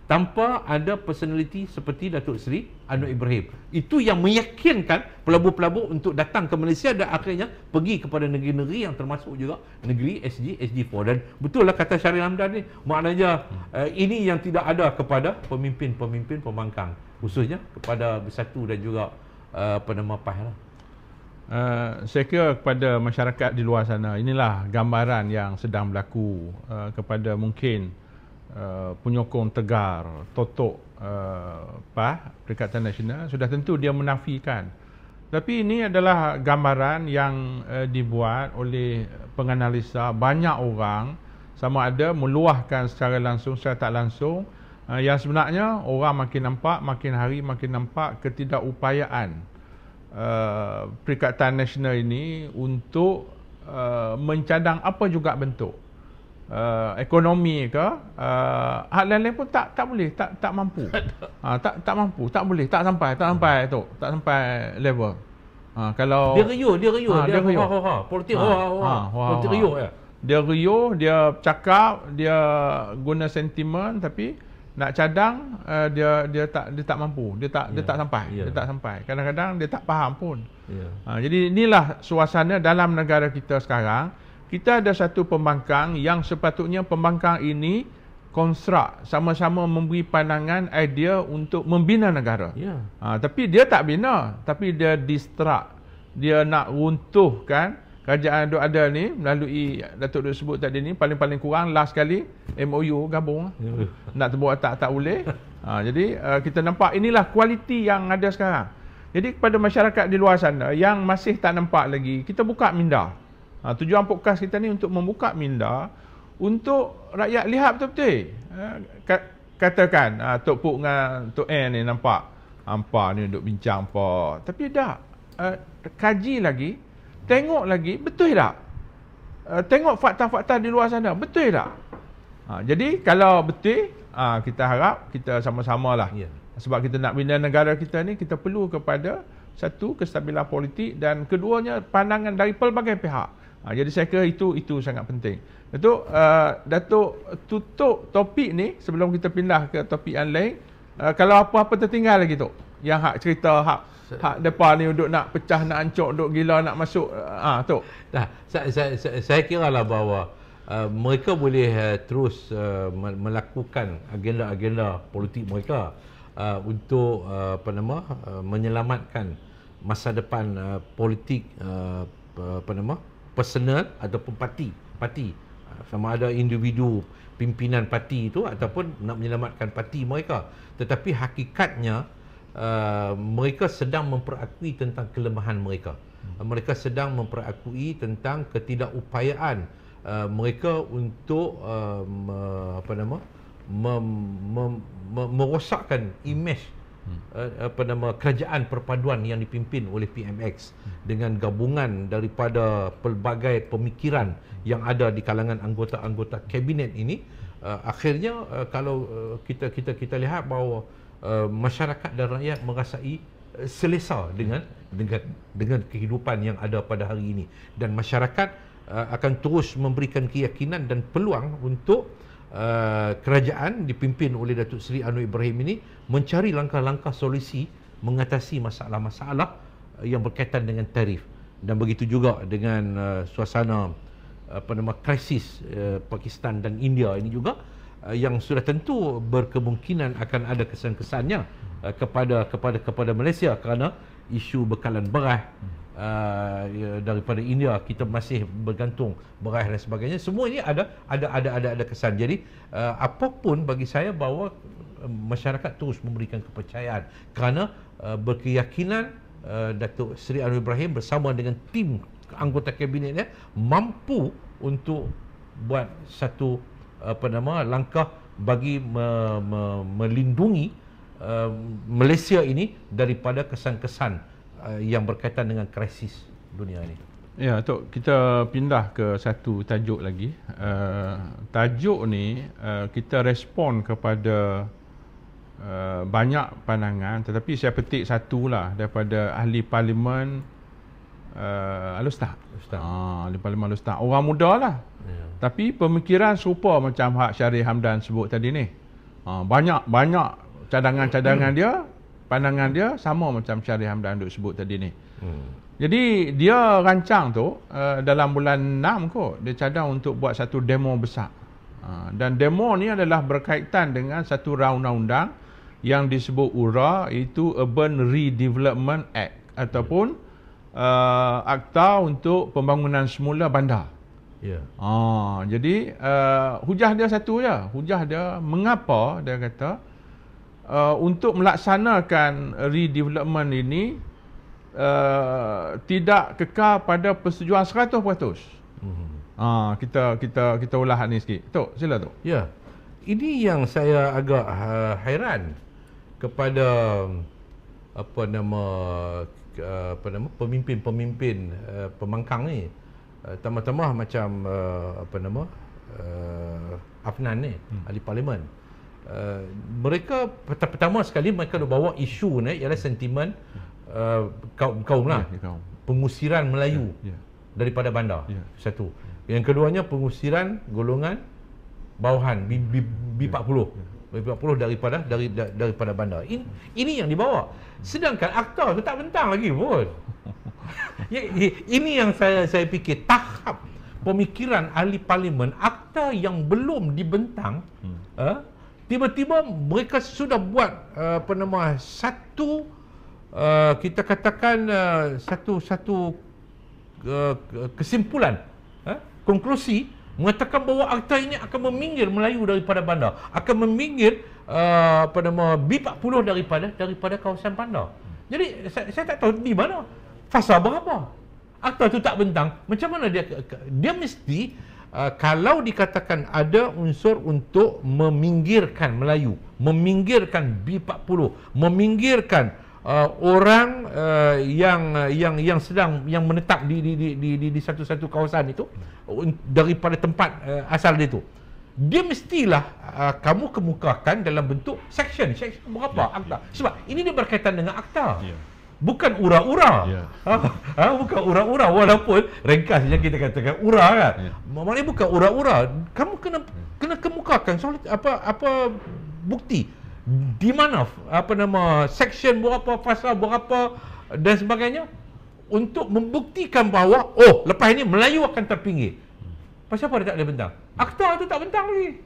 Tanpa ada personality seperti Datuk Seri Anwar Ibrahim. Itu yang meyakinkan pelabur-pelabur untuk datang ke Malaysia dan akhirnya pergi kepada negeri-negeri yang termasuk juga negeri SG4. Dan betul lah kata Syahri Hamdan ni, maknanya ini yang tidak ada kepada pemimpin-pemimpin pembangkang, khususnya kepada Bersatu dan juga PAS lah. Saya kira kepada masyarakat di luar sana, inilah gambaran yang sedang berlaku kepada mungkin penyokong tegar Totok Perikatan Nasional. Sudah tentu dia menafikan, tapi ini adalah gambaran yang dibuat oleh penganalisa banyak orang, sama ada meluahkan secara langsung, secara tak langsung, yang sebenarnya orang makin hari makin nampak ketidakupayaan Perikatan Nasional ini untuk mencadang apa juga bentuk ekonomi ke hal lain-lain pun tak boleh, tak mampu. Tak mampu, tak boleh, tak sampai tu, tak sampai level. Kalau dia riuh politik riuh ya. Dia riuh, dia cakap, dia guna sentimen, tapi nak cadang dia tak mampu, dia tak sampai. Kadang-kadang dia tak faham pun. Jadi inilah suasana dalam negara kita sekarang. kita ada satu pembangkang yang sepatutnya pembangkang ini konstruk, sama-sama memberi pandangan idea untuk membina negara. Ya. Tapi dia tak bina, tapi dia distract. Dia nak runtuhkan kerajaan yang ada ni melalui Datuk Duk sebut tadi ni, paling-paling kurang last kali MOU gabung. Nak tebuk tak boleh. Jadi kita nampak inilah kualiti yang ada sekarang. Jadi kepada masyarakat di luar sana yang masih tak nampak lagi, kita buka minda. Tujuan podcast kita ni untuk membuka minda untuk rakyat lihat betul-betul. Katakan Tok Puk dengan Tok N ni nampak hampa ni duk bincang apa. Tapi tak. Kaji lagi, tengok lagi, betul tak? Tengok fakta-fakta di luar sana, betul tak? Jadi kalau betul, kita harap kita sama-sama lah. Ya. Sebab kita nak bina negara kita ni, kita perlu kepada satu kestabilan politik dan keduanya pandangan dari pelbagai pihak. Jadi saya kira itu sangat penting. Datuk tutup topik ni sebelum kita pindah ke topik yang lain. Kalau apa-apa tertinggal lagi tu, yang hak cerita hak depan ni duk nak pecah, nak ancok, duk gila nak masuk tu. Saya kira lah bahawa mereka boleh terus melakukan agenda-agenda politik mereka untuk menyelamatkan masa depan politik personal ataupun parti. Sama ada individu pimpinan parti itu ataupun nak menyelamatkan parti mereka. Tetapi hakikatnya mereka sedang memperakui tentang kelemahan mereka. Mereka sedang memperakui tentang ketidakupayaan mereka untuk merosakkan imej kerajaan perpaduan yang dipimpin oleh PMX dengan gabungan daripada pelbagai pemikiran yang ada di kalangan anggota-anggota kabinet ini. Akhirnya kalau kita lihat bahawa masyarakat dan rakyat merasai selesa dengan kehidupan yang ada pada hari ini, dan masyarakat akan terus memberikan keyakinan dan peluang untuk kerajaan dipimpin oleh Datuk Seri Anwar Ibrahim ini mencari langkah-langkah solusi mengatasi masalah-masalah yang berkaitan dengan tarif, dan begitu juga dengan suasana krisis Pakistan dan India ini juga yang sudah tentu berkemungkinan akan ada kesan-kesannya kepada Malaysia kerana isu bekalan beras daripada India, kita masih bergantung beras dan sebagainya. Semua ini ada kesan. Jadi apapun bagi saya bahawa masyarakat terus memberikan kepercayaan kerana berkeyakinan Datuk Seri Anwar Ibrahim bersama dengan tim anggota kabinetnya mampu untuk buat satu langkah bagi melindungi Malaysia ini daripada kesan-kesan yang berkaitan dengan krisis dunia ini. Ya, Tok, kita pindah ke satu tajuk lagi. Tajuk ni kita respon kepada banyak pandangan, tetapi saya petik satulah daripada ahli parlimen Al-Ustaz. Ahli parlimen Al-Ustaz. Orang muda lah. Ya. Tapi pemikiran serupa macam hak Syarif Hamdan sebut tadi ni. Banyak cadangan-cadangan dia, pandangan dia sama macam Syarif Hamdan duk sebut tadi ni. Jadi dia rancang tu dalam bulan 6 kot, dia cadang untuk buat satu demo besar. Dan demo ni adalah berkaitan dengan satu undang-undang yang disebut URA, iaitu Urban Redevelopment Act ataupun Akta untuk Pembangunan Semula Bandar. Ya. Jadi hujah dia satu je. Hujah dia mengapa dia kata untuk melaksanakan redevelopment ini tidak kekal pada persetujuan 100%. Kita ulah ni sikit. Tok, sila Tok. Ya. Ini yang saya agak hairan kepada pemimpin-pemimpin pembangkang ni. Tambah-tambah macam Afnan ni, ahli parlimen. Mereka pertama sekali mereka bawa isu ni ialah sentimen kaum lah. Pengusiran Melayu daripada bandar. Satu. Yang keduanya pengusiran golongan bawahan B40. B40 daripada bandar. Ini yang dibawa. Sedangkan akta tu tak bentang lagi pun. Ini yang saya fikir tahap pemikiran ahli parlimen, akta yang belum dibentang, tiba-tiba mereka sudah buat satu kita katakan satu kesimpulan, konklusi mengatakan bahawa akta ini akan meminggir Melayu daripada bandar, akan meminggir B40 daripada kawasan bandar. Jadi saya tak tahu di mana fasa berapa. Akta tu tak bentang, macam mana dia mesti kalau dikatakan ada unsur untuk meminggirkan Melayu, meminggirkan B40, meminggirkan orang yang sedang menetap di satu-satu kawasan itu daripada tempat asal dia itu, dia mestilah kamu kemukakan dalam bentuk section berapa akta. Sebab ini dia berkaitan dengan akta, bukan ura-ura. Bukan ura-ura, walaupun ringkas saja kita katakan ura kan. Maknanya bukan ura-ura. Kamu kena kemukakan soal apa bukti, di mana section berapa, pasal berapa dan sebagainya, untuk membuktikan bahawa lepas ini Melayu akan terpinggir. Pasal apa dia tak ada bentang? Akta tu tak bentang lagi.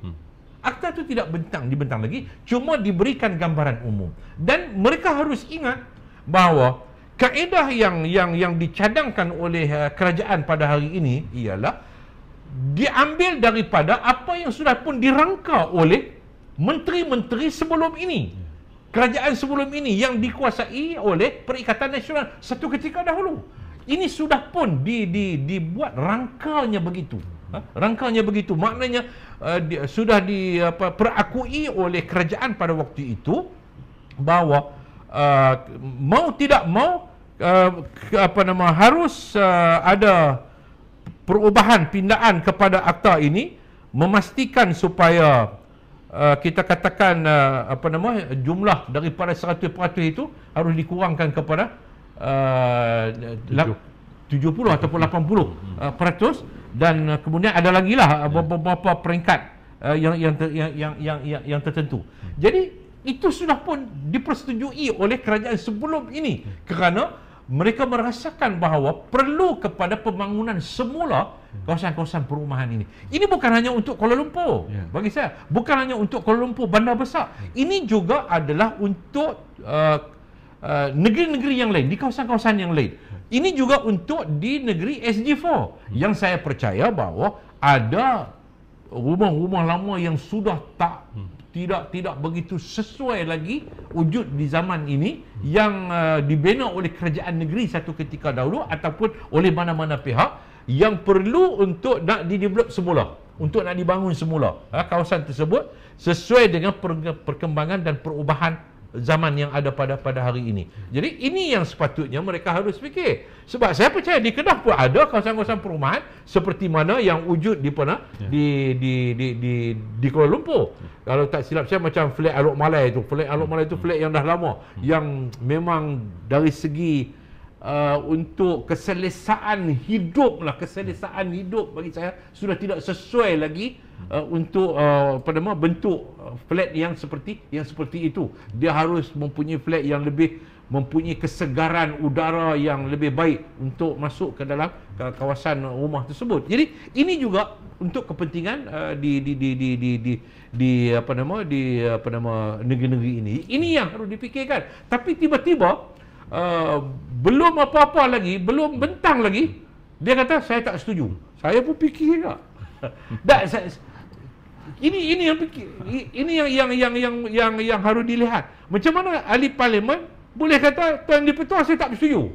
Akta tu tidak dibentang lagi, cuma diberikan gambaran umum. Dan mereka harus ingat bahawa kaedah yang dicadangkan oleh kerajaan pada hari ini ialah diambil daripada apa yang sudah pun dirangka oleh menteri-menteri sebelum ini, kerajaan sebelum ini yang dikuasai oleh Perikatan Nasional satu ketika dahulu. Ini sudah pun dibuat rangkanya begitu. Rangkanya begitu, maknanya sudah perakui oleh kerajaan pada waktu itu bahawa mau tidak mau harus ada perubahan, pindaan kepada akta ini, memastikan supaya kita katakan jumlah daripada 100% itu harus dikurangkan kepada 70 ataupun 80%, dan kemudian ada lagi lah beberapa peringkat yang tertentu. Jadi itu sudah pun dipersetujui oleh kerajaan sebelum ini, kerana mereka merasakan bahawa perlu kepada pembangunan semula kawasan-kawasan perumahan ini. Ini bukan hanya untuk Kuala Lumpur, bagi saya, bukan hanya untuk Kuala Lumpur bandar besar. Ini juga adalah untuk negeri-negeri yang lain, di kawasan-kawasan yang lain. Ini juga untuk di negeri SG4, yang saya percaya bahawa ada rumah-rumah lama yang sudah tidak begitu sesuai lagi wujud di zaman ini, yang dibina oleh kerajaan negeri satu ketika dahulu ataupun oleh mana-mana pihak, yang perlu untuk nak didevelop semula, untuk nak dibangun semula kawasan tersebut sesuai dengan perkembangan dan perubahan zaman yang ada pada hari ini. Jadi ini yang sepatutnya mereka harus fikir. Sebab saya percaya di Kedah pun ada kawasan-kawasan perumahan seperti mana yang wujud di Kuala Lumpur. Kalau tak silap saya, macam flat Alok Malai itu. Flat Alok Malai itu flat yang dah lama, yang memang dari segi untuk keselesaan hidup bagi saya sudah tidak sesuai lagi untuk bentuk flat yang seperti itu. Dia harus mempunyai flat yang lebih mempunyai kesegaran udara yang lebih baik untuk masuk ke dalam kawasan rumah tersebut. Jadi ini juga untuk kepentingan negeri-negeri ini. Ini yang harus dipikirkan. Tapi tiba-tiba belum apa-apa lagi, belum bentang lagi, dia kata saya tak setuju. Saya pun fikir juga. Ini yang harus dilihat. Macam mana ahli parlimen boleh kata Tuan Di-Pertua saya tak bersetuju.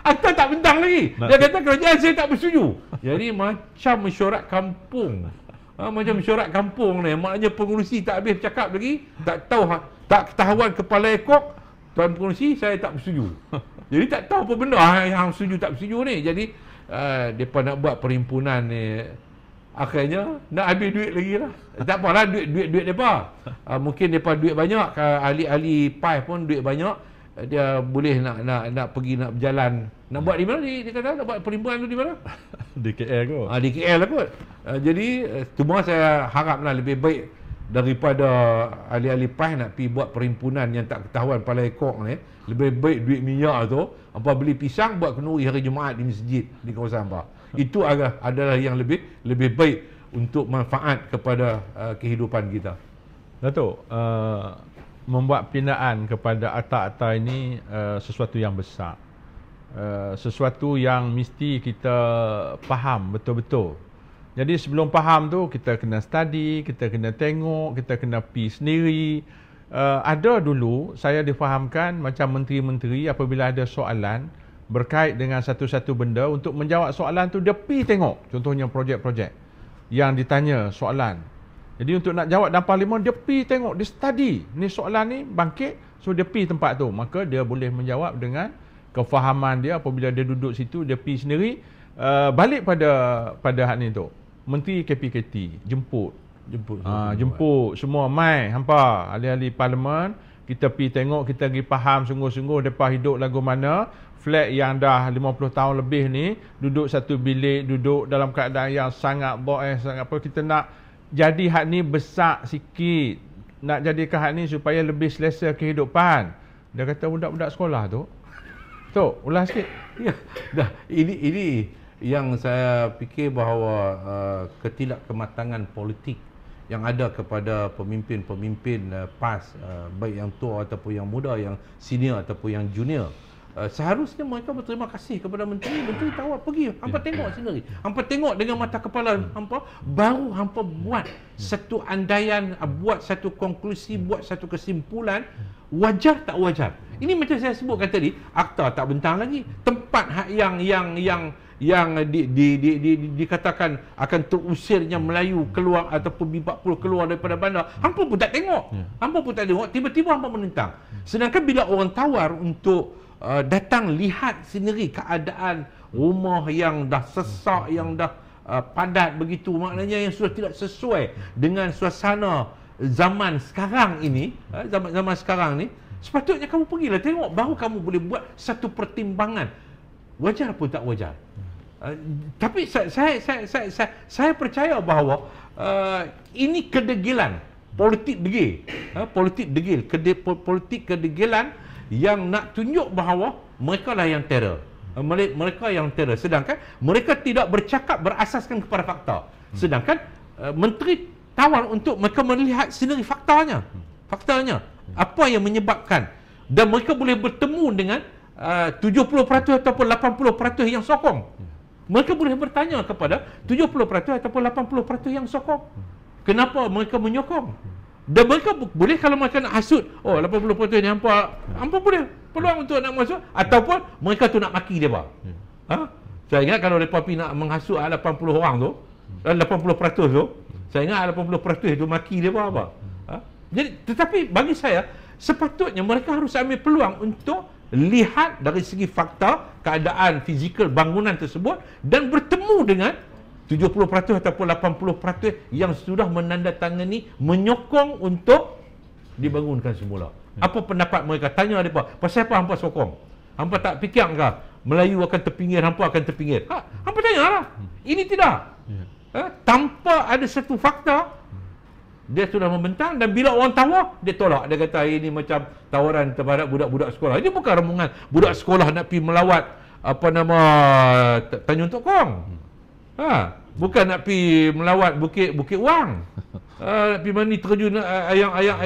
Akta tak bentang lagi. Dia kata kerajaan saya tak bersetuju. Jadi macam mesyuarat kampung. Macam mesyuarat kampung ni, maknanya pengurusi tak habis bercakap lagi, tak tahu, tak ketahuan kepala ekor, Tuan Pengurusi saya tak bersetuju. Jadi tak tahu apa benda yang setuju tak bersetuju ni. Jadi mereka nak buat perhimpunan ni, akhirnya nak habis duit lagi lah. Tak apalah, duit mereka. Mungkin mereka duit banyak, ahli-ahli PAS pun duit banyak, dia boleh nak pergi, nak berjalan. Nak buat di mana? Dia kata nak buat perhimpunan tu di mana? Di KL kot. Di KL lah kot. Jadi cuma saya haraplah lebih baik daripada ahli-ahli PAS nak pergi buat perhimpunan yang tak ketahuan kepala ekor ni. Lebih baik duit minyak tu, hampa beli pisang buat kenduri hari Jumaat di masjid di kawasan hampa. Itu adalah yang lebih baik untuk manfaat kepada kehidupan kita. Datuk, membuat pembinaan kepada ATA-ATA ini sesuatu yang besar. Sesuatu yang mesti kita faham betul-betul. Jadi sebelum faham tu, kita kena study, kita kena tengok, kita kena pergi sendiri. Ada dulu saya difahamkan macam menteri-menteri apabila ada soalan berkait dengan satu-satu benda, untuk menjawab soalan tu dia pergi tengok. Contohnya projek-projek yang ditanya soalan. Jadi untuk nak jawab dalam parlimen, dia pergi tengok, dia study. Ni soalan ni bangkit, so dia pergi tempat tu. Maka dia boleh menjawab dengan kefahaman dia. Apabila dia duduk situ, dia pergi sendiri. Balik pada hal ni tu. Menteri KPKT jemput semua mai hampa ahli-ahli parlimen, kita pergi tengok, kita pergi faham sungguh-sungguh depa hidup lagu mana. Flat yang dah 50 tahun lebih ni duduk satu bilik, duduk dalam keadaan yang sangat sangat apa. Kita nak jadi hak ni besar sikit, nak jadikan hak ni supaya lebih selesa kehidupan. Dia kata budak-budak sekolah tu ulas sikit. Ya, dah ini yang saya fikir bahawa ketidakkematangan politik yang ada kepada pemimpin-pemimpin PAS, baik yang tua ataupun yang muda, yang senior ataupun yang junior. Seharusnya mereka berterima kasih kepada menteri. Menteri tahu, pergi hampa tengok sendiri, hampa tengok dengan mata kepala hampa, baru hampa buat satu andaian, buat satu konklusi, buat satu kesimpulan. Wajar tak wajar? Ini macam saya sebutkan tadi, akta tak bentang lagi, tempat yang dikatakan akan terusirnya Melayu keluar ataupun Bibakpul keluar daripada bandar, hampa pun tak tengok. Hampa pun tak tengok, tiba-tiba hampa menentang. Sedangkan bila orang tawar untuk datang lihat sendiri keadaan rumah yang dah sesak, yang dah padat begitu, maknanya yang sudah tidak sesuai dengan suasana zaman sekarang ini, zaman sekarang ni, sepatutnya kamu pergilah tengok, baru kamu boleh buat satu pertimbangan wajar pun tak wajar. Tapi saya percaya bahawa ini kedegilan, politik degil, politik kedegilan yang nak tunjuk bahawa mereka lah yang terror. Mereka yang terror, sedangkan mereka tidak bercakap berasaskan kepada fakta. Sedangkan menteri tawar untuk mereka melihat sendiri faktanya, apa yang menyebabkan, dan mereka boleh bertemu dengan 70% ataupun 80% yang sokong. Mereka boleh bertanya kepada 70% ataupun 80% yang sokong, kenapa mereka menyokong. Dan mereka boleh, kalau mereka nak hasut, 80% ni hampa boleh peluang untuk nak masuk, ataupun mereka tu nak maki dia. Saya ingat kalau mereka pergi nak menghasut 80 orang tu, 80% tu, saya ingat 80% tu maki dia apa. Jadi, tetapi bagi saya, sepatutnya mereka harus ambil peluang untuk lihat dari segi fakta keadaan fizikal bangunan tersebut dan bertemu dengan 70% ataupun 80% yang sudah menandatangani menyokong untuk dibangunkan semula. Apa pendapat mereka? Tanya mereka, pasal apa hampa sokong? Hampa tak fikir ke Melayu akan terpinggir, hampa akan terpinggir? Hampa tanyalah. Ini tidak. Tanpa ada satu fakta, dia sudah membentang, dan bila orang tawar, dia tolak. Dia kata ini macam tawaran terhadap budak-budak sekolah. Ini bukan rombongan budak sekolah nak pergi melawat Tanjung Tok Kong. Bukan nak pergi melawat Bukit Wang. Nak pergi mandi terjun ayat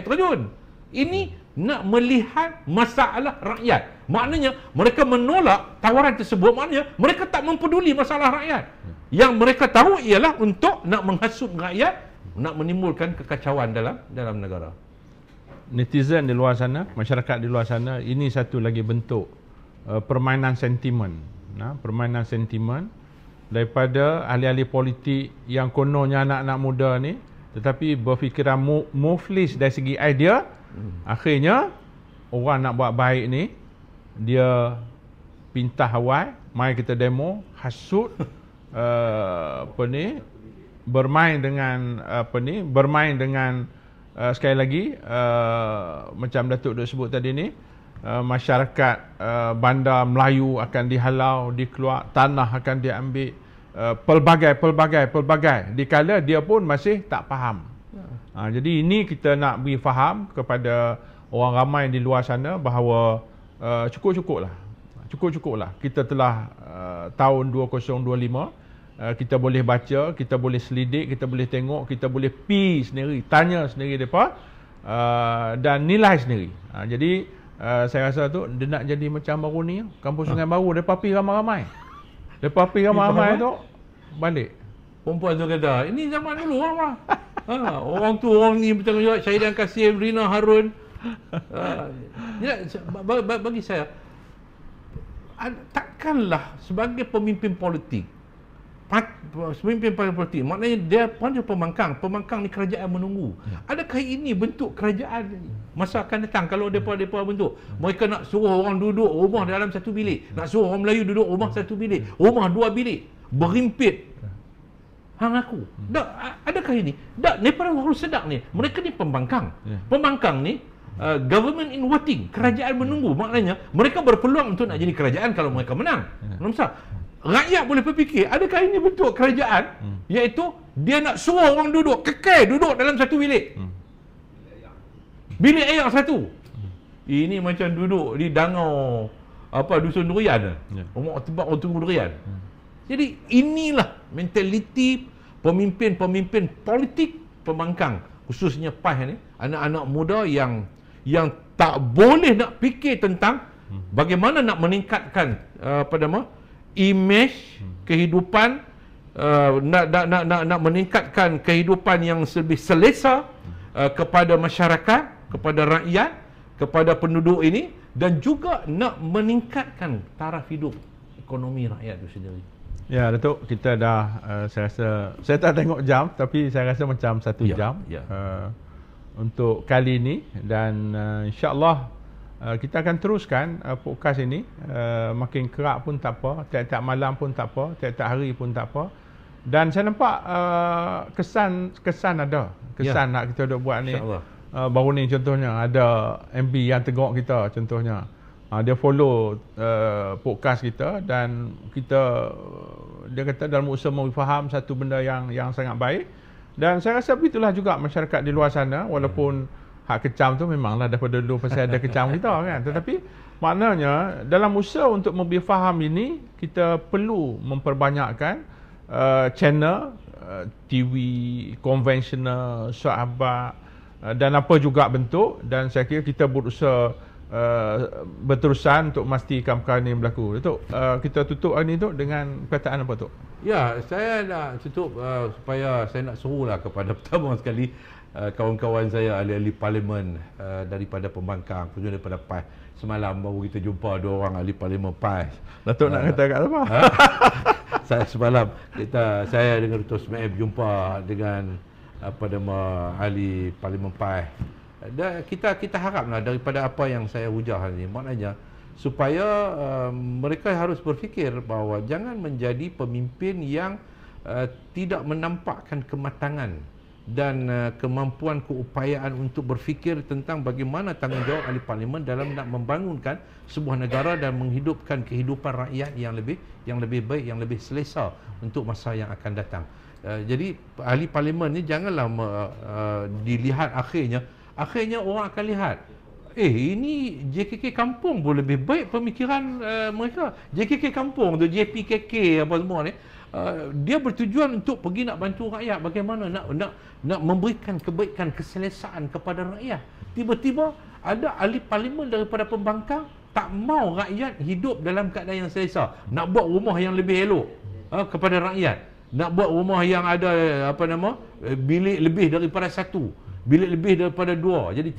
terjun. Ini nak melihat masalah rakyat. Maknanya mereka menolak tawaran tersebut, maknanya mereka tak mempeduli masalah rakyat. Yang mereka tahu ialah untuk nak menghasut rakyat, nak menimbulkan kekacauan dalam negara. Netizen di luar sana, masyarakat di luar sana, ini satu lagi bentuk permainan sentimen. Permainan sentimen daripada ahli-ahli politik yang kononnya anak-anak muda ni, tetapi berfikiran muflis dari segi idea. Akhirnya orang nak buat baik ni, dia pintah awal, mari kita demo, hasut, bermain dengan sekali lagi macam Datuk Duk sebut tadi ni, masyarakat bandar Melayu akan dihalau, dikeluar, tanah akan diambil, pelbagai dikala dia pun masih tak faham. Jadi ini kita nak beri faham kepada orang ramai di luar sana bahawa cukup-cukuplah cukup-cukup lah. Kita telah tahun 2025, kita boleh baca, kita boleh selidik, kita boleh tengok, kita boleh pi sendiri, tanya sendiri mereka, dan nilai sendiri. Jadi saya rasa tu dia nak jadi macam baru ni, Kampung Sungai Baru, mereka pi ramai-ramai. Mereka pi ramai-ramai tu balik. Perempuan tu kata, ini zaman dulu orang. Orang tu orang ni bertanggungjawab, Syahidan Kasim, Rina Harun. Bagi saya, takkanlah sebagai pemimpin politik, maknanya dia pembangkang ni kerajaan menunggu. Adakah ini bentuk kerajaan masa akan datang kalau mereka bentuk? Mereka nak suruh orang duduk rumah dalam satu bilik, nak suruh orang Melayu duduk rumah satu bilik, rumah dua bilik, berimpit. Hang aku. Adakah ini? Mereka harus sedar ni. Mereka ni pembangkang. Pembangkang ni government in waiting, kerajaan menunggu. Maknanya mereka berpeluang untuk nak jadi kerajaan kalau mereka menang. Rakyat boleh berfikir, adakah ini bentuk kerajaan? Iaitu dia nak suruh orang duduk, kekal duduk dalam satu bilik. Bilik air satu. Ini macam duduk di dangau dusun durian. Rumah tempat orang tunggu durian. Jadi inilah mentaliti pemimpin-pemimpin politik pembangkang, khususnya PAS ni, anak-anak muda yang tak boleh nak fikir tentang bagaimana nak meningkatkan image kehidupan, nak meningkatkan kehidupan yang lebih selesa kepada masyarakat, kepada rakyat, kepada penduduk ini, dan juga nak meningkatkan taraf hidup ekonomi rakyat itu sendiri. Ya, Datuk, kita dah saya rasa, saya tak tengok jam tapi saya rasa macam 1 jam untuk kali ini, dan insya-Allah kita akan teruskan podcast ini, makin kerap pun tak apa, tiap-tiap malam pun tak apa, tiap-tiap hari pun tak apa. Dan saya nampak kesan ada, nak kita duk buat ni. Baru ni contohnya ada MB yang tengok kita contohnya. Dia follow podcast kita, dan kita, dia kata dalam usaha memberi faham satu benda yang sangat baik. Dan saya rasa begitulah juga masyarakat di luar sana, walaupun hak kecam tu memanglah daripada dulu pasal ada kecam kita kan, tetapi maknanya dalam usaha untuk memberi faham ini, kita perlu memperbanyakkan channel TV konvensional, sahabat, dan apa juga bentuk, dan saya kira kita berusaha berterusan untuk memastikan perkara ini berlaku. Datuk, kita tutup hari ini tu dengan perkataan apa tu? Ya, saya nak tutup supaya saya nak serulah kepada pertama sekali kawan-kawan saya, ahli-ahli parlimen daripada pembangkang, khususnya daripada PAS. Semalam baru kita jumpa 2 orang ahli parlimen PAS. Datuk nak kata kat apa? Semalam saya dengan Dr. Smaib jumpa dengan ahli parlimen PAS. Dan kita haraplah daripada apa yang saya hujah hari ini, maknanya supaya mereka harus berfikir bahawa jangan menjadi pemimpin yang tidak menampakkan kematangan dan kemampuan keupayaan untuk berfikir tentang bagaimana tanggungjawab ahli parlimen dalam nak membangunkan sebuah negara dan menghidupkan kehidupan rakyat yang lebih baik, yang lebih selesa untuk masa yang akan datang. Jadi ahli parlimen ni janganlah dilihat akhirnya orang akan lihat, ini JKK Kampung pun lebih baik pemikiran mereka. JKK Kampung tu, JPKK apa semua ni, dia bertujuan untuk pergi nak bantu rakyat, bagaimana nak memberikan kebaikan, keselesaan kepada rakyat. Tiba-tiba ada ahli parlimen daripada pembangkang tak mau rakyat hidup dalam keadaan yang selesa, nak buat rumah yang lebih elok kepada rakyat, nak buat rumah yang ada bilik lebih daripada 1, bilik lebih daripada 2, jadi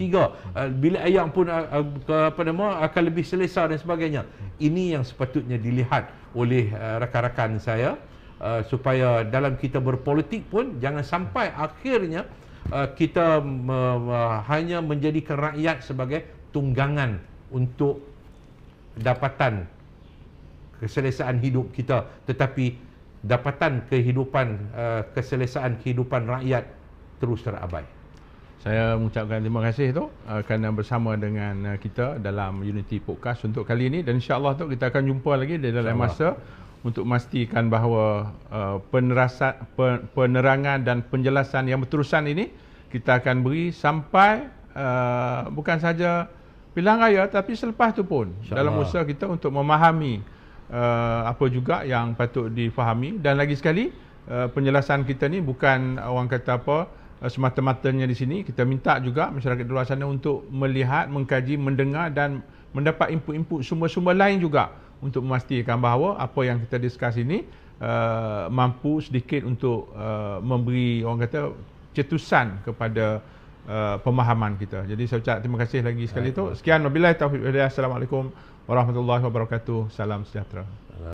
3, bilik air pun akan lebih selesa dan sebagainya. Ini yang sepatutnya dilihat oleh rakan-rakan saya, supaya dalam kita berpolitik pun jangan sampai akhirnya kita hanya menjadikan rakyat sebagai tunggangan untuk dapatan keselesaan hidup kita, tetapi dapatan kehidupan keselesaan kehidupan rakyat terus terabai. Saya mengucapkan terima kasih tu kerana bersama dengan kita dalam Unity Podcast untuk kali ini, dan insya-Allah tu kita akan jumpa lagi di dalam masa untuk memastikan bahawa penerangan dan penjelasan yang berterusan ini kita akan beri sampai bukan saja pilihan raya, tapi selepas tu pun dalam InsyaAllah. usaha kita untuk memahami apa juga yang patut difahami. Dan lagi sekali, penjelasan kita ni bukan orang kata apa semata-matanya di sini. Kita minta juga masyarakat di luar sana untuk melihat, mengkaji, mendengar dan mendapat input-input sumber-sumber lain juga untuk memastikan bahawa apa yang kita discuss ini mampu sedikit untuk memberi orang kata cetusan kepada pemahaman kita. Jadi saya ucap terima kasih lagi sekali tu. Sekian, wabillahi taufiq wal hidayah. Assalamualaikum warahmatullahi wabarakatuh. Salam sejahtera.